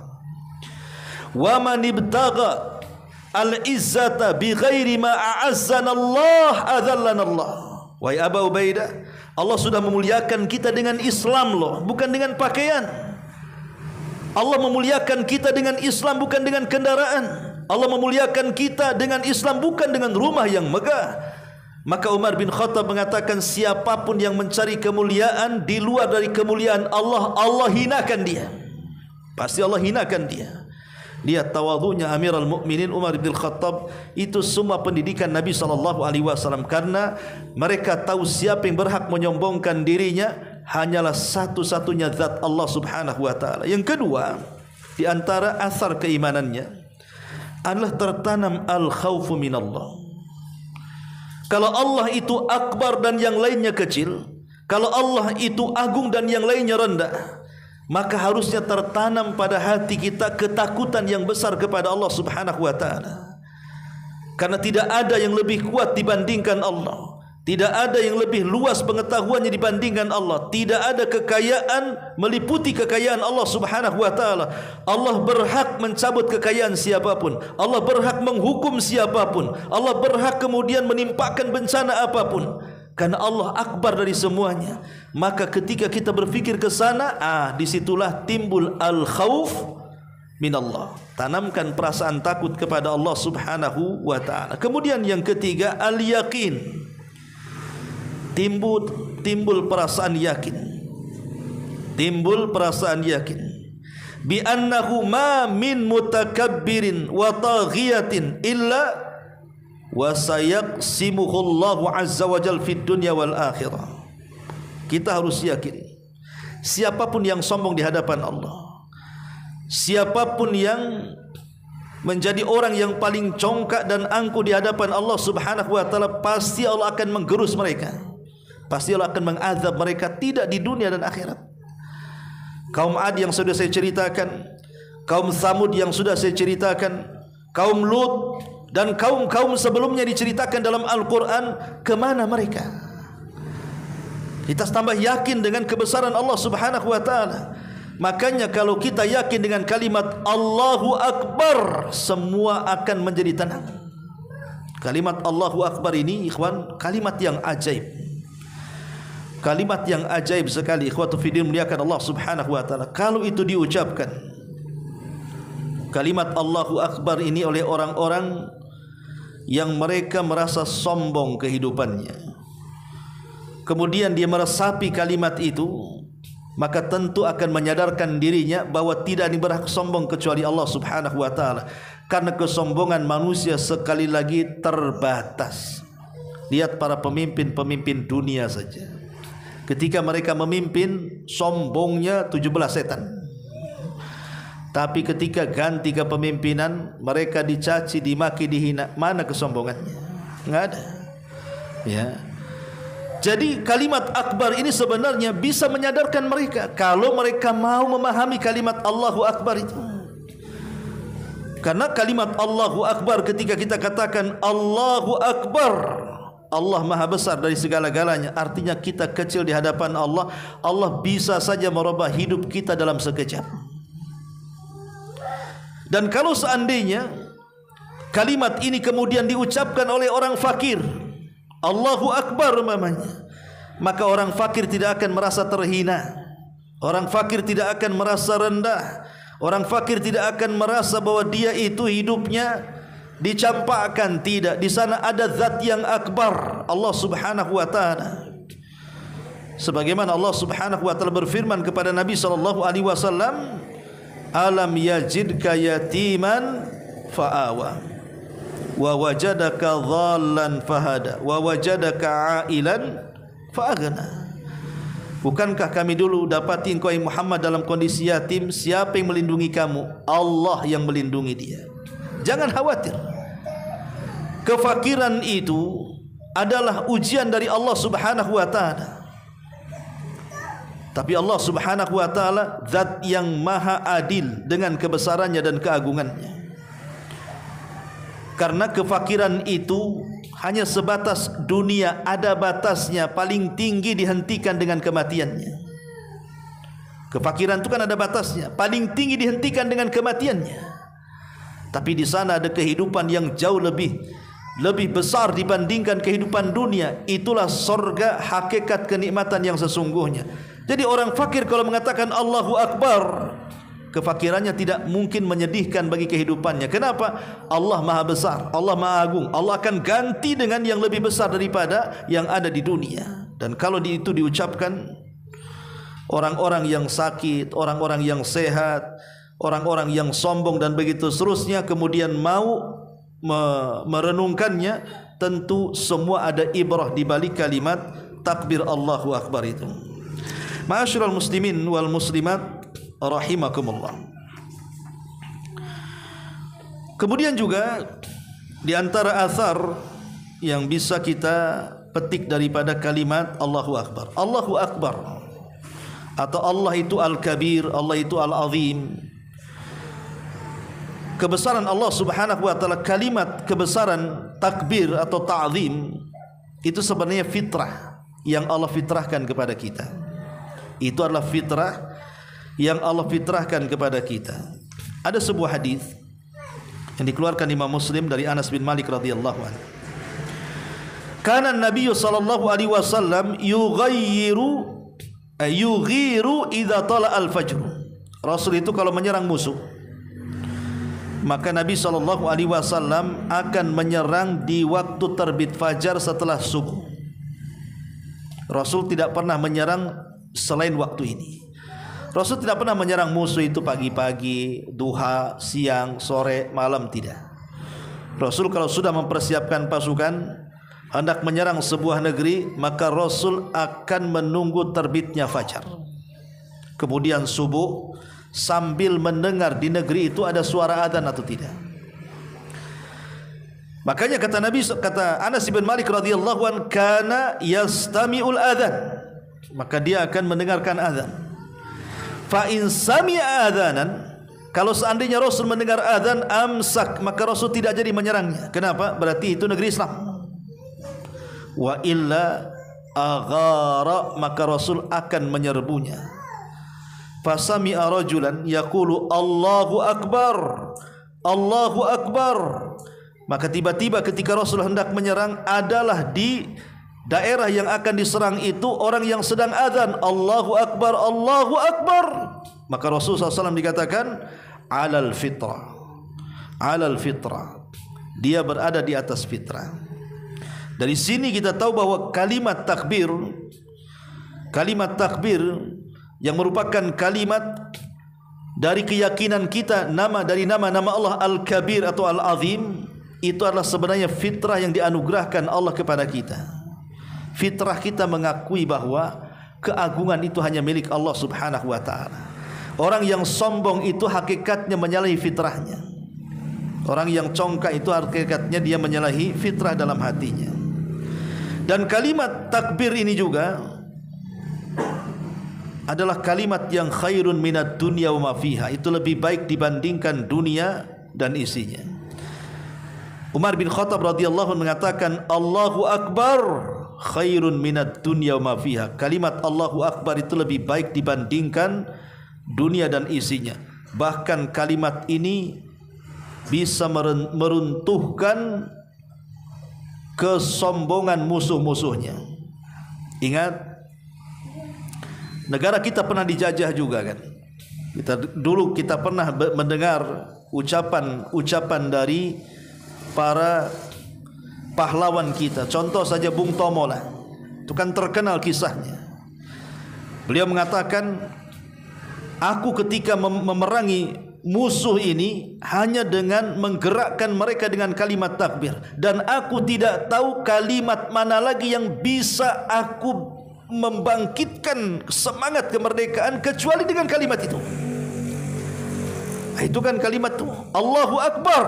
Speaker 1: wa man ibtagha al-izzata bighairi ma a'azzana Allah adhallana Allah. Wahai Abu Ubaidah, Allah sudah memuliakan kita dengan Islam loh, bukan dengan pakaian. Allah memuliakan kita dengan Islam, bukan dengan kendaraan. Allah memuliakan kita dengan Islam, bukan dengan rumah yang megah. Maka Umar bin Khattab mengatakan, siapapun yang mencari kemuliaan di luar dari kemuliaan Allah, Allah hinakan dia. Pasti Allah hinakan dia. Lihat tawadhunya Amirul Mukminin Umar bin Khattab. Itu semua pendidikan Nabi SAW. Karena mereka tahu siapa yang berhak menyombongkan dirinya hanyalah satu-satunya zat Allah Subhanahu wa taala. Yang kedua, di antara asar keimanannya adalah tertanam al-khaufu minallah. Kalau Allah itu akbar dan yang lainnya kecil, kalau Allah itu agung dan yang lainnya rendah, maka harusnya tertanam pada hati kita ketakutan yang besar kepada Allah Subhanahu wa taala. Karena tidak ada yang lebih kuat dibandingkan Allah. Tidak ada yang lebih luas pengetahuannya dibandingkan Allah. Tidak ada kekayaan meliputi kekayaan Allah Subhanahu wa taala. Allah berhak mencabut kekayaan siapapun. Allah berhak menghukum siapapun. Allah berhak kemudian menimpakan bencana apapun. Karena Allah akbar dari semuanya. Maka ketika kita berfikir ke sana, disitulah timbul al-khauf minallah. Tanamkan perasaan takut kepada Allah Subhanahu wa taala. Kemudian yang ketiga, al-yaqin. Timbul perasaan yakin. Timbul perasaan yakin. Bi annahu ma min mutakabbirin wa taghiyatin illa wa sayaqsimuhu Allahu azza wa jalla fid dunya wal akhirah. Kita harus yakin, siapapun yang sombong di hadapan Allah, siapapun yang menjadi orang yang paling congkak dan angkuh di hadapan Allah Subhanahu wa taala, pasti Allah akan menggerus mereka. Pasti Allah akan mengazab mereka, tidak di dunia dan akhirat. Kaum Ad yang sudah saya ceritakan, kaum Tsamud yang sudah saya ceritakan, kaum Lut dan kaum-kaum sebelumnya diceritakan dalam Al-Quran, kemana mereka? Kita tambah yakin dengan kebesaran Allah Subhanahu wa taala. Makanya kalau kita yakin dengan kalimat Allahu Akbar, semua akan menjadi tenang. Kalimat Allahu Akbar ini, ikhwan, kalimat yang ajaib. Kalimat yang ajaib sekali, ikhwatu fiddin, muliakan Allah Subhanahu wa taala. Kalau itu diucapkan, kalimat Allahu Akbar ini oleh orang-orang yang mereka merasa sombong kehidupannya, kemudian dia meresapi kalimat itu, maka tentu akan menyadarkan dirinya bahwa tidak ada yang berhak sombong kecuali Allah Subhanahu wa taala. Karena kesombongan manusia sekali lagi terbatas. Lihat para pemimpin-pemimpin dunia saja. Ketika mereka memimpin, sombongnya 17 setan. Tapi ketika ganti kepemimpinan, mereka dicaci, dimaki, dihina. Mana kesombongannya? Enggak ada. Ya. Jadi kalimat akbar ini sebenarnya bisa menyadarkan mereka kalau mereka mau memahami kalimat Allahu Akbar itu. Karena kalimat Allahu Akbar, ketika kita katakan Allahu Akbar, Allah maha besar dari segala-galanya, artinya kita kecil di hadapan Allah. Allah bisa saja merubah hidup kita dalam sekejap. Dan kalau seandainya kalimat ini kemudian diucapkan oleh orang fakir, Allahu Akbar umpamanya, maka orang fakir tidak akan merasa terhina. Orang fakir tidak akan merasa rendah. Orang fakir tidak akan merasa bahwa dia itu hidupnya dicampakkan. Tidak, di sana ada zat yang akbar, Allah Subhanahu wa taala. Sebagaimana Allah Subhanahu wa taala berfirman kepada Nabi sallallahu alaihi wasallam, alam yajidka yatiman fa'awa wa wajadaka dhallan fahada wa wajadaka ailan fa'aghna. Bukankah kami dulu dapati engkau Muhammad dalam kondisi yatim? Siapa yang melindungi kamu? Allah yang melindungi dia. Jangan khawatir. Kefakiran itu adalah ujian dari Allah Subhanahu wa taala. Tapi Allah Subhanahu wa taala zat yang maha adil dengan kebesarannya dan keagungannya. Karena kefakiran itu hanya sebatas dunia, ada batasnya, paling tinggi dihentikan dengan kematiannya. Kefakiran itu kan ada batasnya, paling tinggi dihentikan dengan kematiannya. Tapi di sana ada kehidupan yang jauh lebih besar dibandingkan kehidupan dunia. Itulah surga, hakikat kenikmatan yang sesungguhnya. Jadi orang fakir kalau mengatakan Allahu Akbar, kefakirannya tidak mungkin menyedihkan bagi kehidupannya. Kenapa? Allah Maha Besar, Allah Maha Agung. Allah akan ganti dengan yang lebih besar daripada yang ada di dunia. Dan kalau itu diucapkan, orang-orang yang sakit, orang-orang yang sehat, orang-orang yang sombong dan begitu seterusnya kemudian mau merenungkannya, tentu semua ada ibrah di balik kalimat takbir Allahu Akbar itu. Ma'asyiral muslimin wal muslimat rahimakumullah. Kemudian juga di antara athar yang bisa kita petik daripada kalimat Allahu Akbar. Allahu Akbar atau Allah itu Al-Kabir, Allah itu Al-Azim. Kebesaran Allah Subhanahu wa taala, kalimat kebesaran takbir atau ta'zim itu sebenarnya fitrah yang Allah fitrahkan kepada kita. Itu adalah fitrah yang Allah fitrahkan kepada kita. Ada sebuah hadis yang dikeluarkan Imam Muslim dari Anas bin Malik radhiyallahu anhu. Kana Nabi sallallahu alaihi wasallam yughiru idza tala al-fajr. Rasul itu kalau menyerang musuh, maka Nabi sallallahu alaihi wasallam akan menyerang di waktu terbit fajar setelah subuh. Rasul tidak pernah menyerang selain waktu ini. Rasul tidak pernah menyerang musuh itu pagi-pagi, duha, siang, sore, malam, tidak. Rasul kalau sudah mempersiapkan pasukan hendak menyerang sebuah negeri, maka Rasul akan menunggu terbitnya fajar. Kemudian subuh sambil mendengar di negeri itu ada suara adzan atau tidak. Makanya kata Nabi, kata Anas bin Malik radhiyallahu an, kana yastami'ul adzan. Maka dia akan mendengarkan adzan. Fa in sami'a adzanan, kalau seandainya Rasul mendengar adzan, amsak, maka Rasul tidak jadi menyerangnya. Kenapa? Berarti itu negeri Islam. Wa illa aghara, maka Rasul akan menyerbunya. Fa sami'a rajulan yaqulu Allahu akbar, Allahu akbar. Maka tiba-tiba ketika Rasul hendak menyerang, adalah di daerah yang akan diserang itu orang yang sedang azan, Allahu Akbar, Allahu Akbar. Maka Rasulullah SAW dikatakan alal fitrah, alal fitrah, dia berada di atas fitrah. Dari sini kita tahu bahwa kalimat takbir yang merupakan kalimat dari keyakinan kita, nama dari nama-nama Allah Al-Kabir atau Al-Azim, itu adalah sebenarnya fitrah yang dianugerahkan Allah kepada kita. Fitrah kita mengakui bahwa keagungan itu hanya milik Allah Subhanahu wa taala. Orang yang sombong itu hakikatnya menyalahi fitrahnya. Orang yang congkak itu hakikatnya dia menyalahi fitrah dalam hatinya. Dan kalimat takbir ini juga adalah kalimat yang khairun minad dunya wa ma fiha. Itu lebih baik dibandingkan dunia dan isinya. Umar bin Khattab radhiyallahu anhu mengatakan, Allahu Akbar khairun minad dunya wa ma fiha. Kalimat Allahu Akbar itu lebih baik dibandingkan dunia dan isinya. Bahkan kalimat ini bisa meruntuhkan kesombongan musuh-musuhnya. Ingat, negara kita pernah dijajah juga kan. Dulu kita pernah mendengar ucapan dari para pahlawan kita. Contoh saja Bung Tomo lah, itu kan terkenal kisahnya. Beliau mengatakan, aku ketika memerangi musuh ini hanya dengan menggerakkan mereka dengan kalimat takbir, dan aku tidak tahu kalimat mana lagi yang bisa aku membangkitkan semangat kemerdekaan kecuali dengan kalimat itu. Itu kan kalimat itu, Allahu Akbar.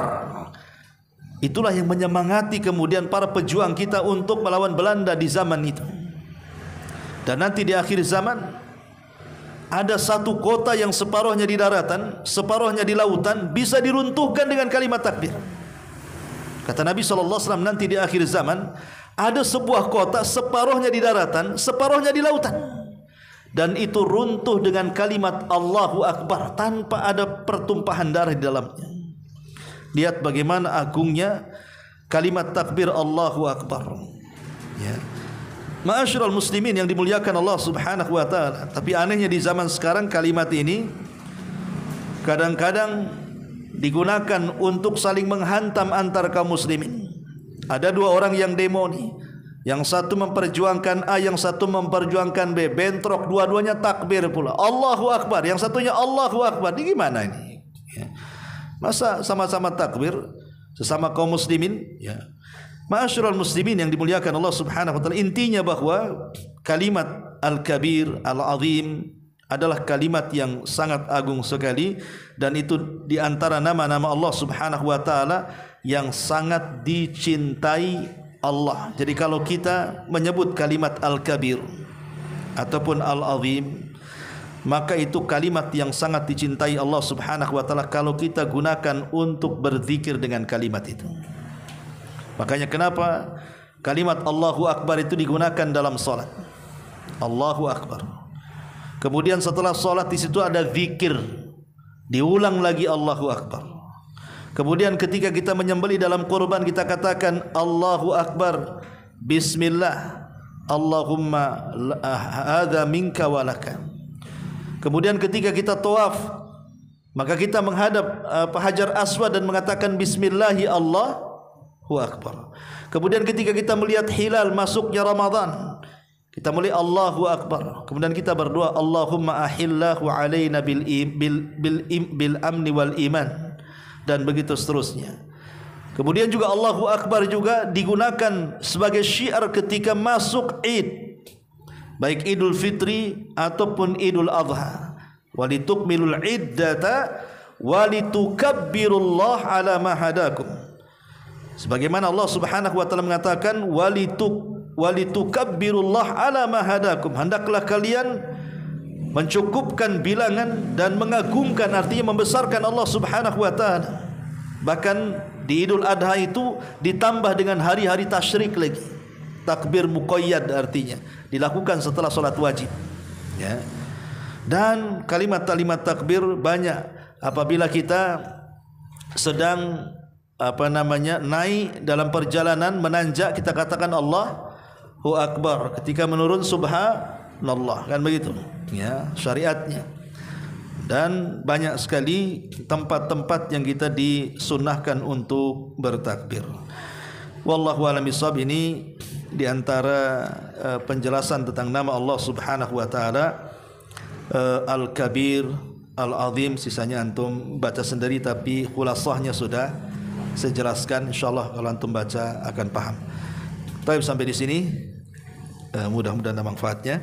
Speaker 1: Itulah yang menyemangati kemudian para pejuang kita untuk melawan Belanda di zaman itu. Dan nanti di akhir zaman ada satu kota yang separuhnya di daratan, separuhnya di lautan, bisa diruntuhkan dengan kalimat takbir. Kata Nabi SAW, nanti di akhir zaman ada sebuah kota separuhnya di daratan, separuhnya di lautan, dan itu runtuh dengan kalimat Allahu Akbar tanpa ada pertumpahan darah di dalamnya. Lihat bagaimana agungnya kalimat takbir Allahu Akbar. Ya. Ma'asyiral muslimin yang dimuliakan Allah Subhanahu wa taala. Tapi anehnya di zaman sekarang kalimat ini kadang-kadang digunakan untuk saling menghantam antar kaum muslimin. Ada dua orang yang demo nih, yang satu memperjuangkan A, yang satu memperjuangkan B, bentrok, dua-duanya takbir pula, Allahu Akbar, yang satunya Allahu Akbar. Ini gimana ini? Masa sama-sama takbir sesama kaum muslimin? Ya. Ma'asyiral muslimin yang dimuliakan Allah Subhanahu wa taala, intinya bahwa kalimat al-kabir, al-azim adalah kalimat yang sangat agung sekali, dan itu di antara nama-nama Allah Subhanahu wa taala yang sangat dicintai Allah. Jadi kalau kita menyebut kalimat al-kabir ataupun al-azim, maka itu kalimat yang sangat dicintai Allah Subhanahu wa taala kalau kita gunakan untuk berzikir dengan kalimat itu. Makanya kenapa kalimat Allahu Akbar itu digunakan dalam salat. Allahu Akbar. Kemudian setelah salat di situ ada zikir, diulang lagi Allahu Akbar. Kemudian ketika kita menyembelih dalam kurban, kita katakan Allahu Akbar, Bismillah, Allahumma hadza minka wa laka. Kemudian ketika kita tawaf, maka kita menghadap Hajar Aswad dan mengatakan Bismillahi Allahu Akbar. Kemudian ketika kita melihat hilal masuknya Ramadan, kita mulai Allahu Akbar. Kemudian kita berdoa Allahumma ahillahu alaina bil amni wal iman, dan begitu seterusnya. Kemudian juga Allahu Akbar juga digunakan sebagai syiar ketika masuk Id, baik Idul Fitri ataupun Idul Adha. Walitukmilul iddata walitukabbirullaha ala ma hadakum. Sebagaimana Allah Subhanahu wa taala mengatakan walitukabbirullaha ala ma hadakum, hendaklah kalian mencukupkan bilangan dan mengagungkan, artinya membesarkan Allah Subhanahu wa taala. Bahkan di Idul Adha itu ditambah dengan hari-hari tasyrik lagi. Takbir muqayyad artinya dilakukan setelah salat wajib. Ya. Dan kalimat-kalimat takbir banyak. Apabila kita sedang naik dalam perjalanan menanjak, kita katakan Allahu Akbar. Ketika menurun subhanallah, kan begitu ya syariatnya. Dan banyak sekali tempat-tempat yang kita disunnahkan untuk bertakbir. Wallahu a'lam bishawab. Ini di antara penjelasan tentang nama Allah Subhanahu wa taala, Al-Kabir, Al-Azim. Sisanya antum baca sendiri, tapi khulasahnya sudah saya jelaskan. Insyaallah kalau antum baca akan paham. Baik, sampai di sini mudah-mudahan ada manfaatnya.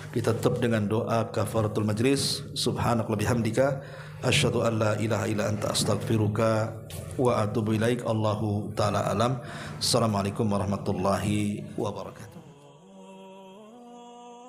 Speaker 1: Kita tutup dengan doa kafaratul majlis. Subhanaka bihamdika asyhadu an la ilaha illa anta astaghfiruka wa atubu ilaik. Allahu taala alam. Assalamualaikum warahmatullahi wabarakatuh.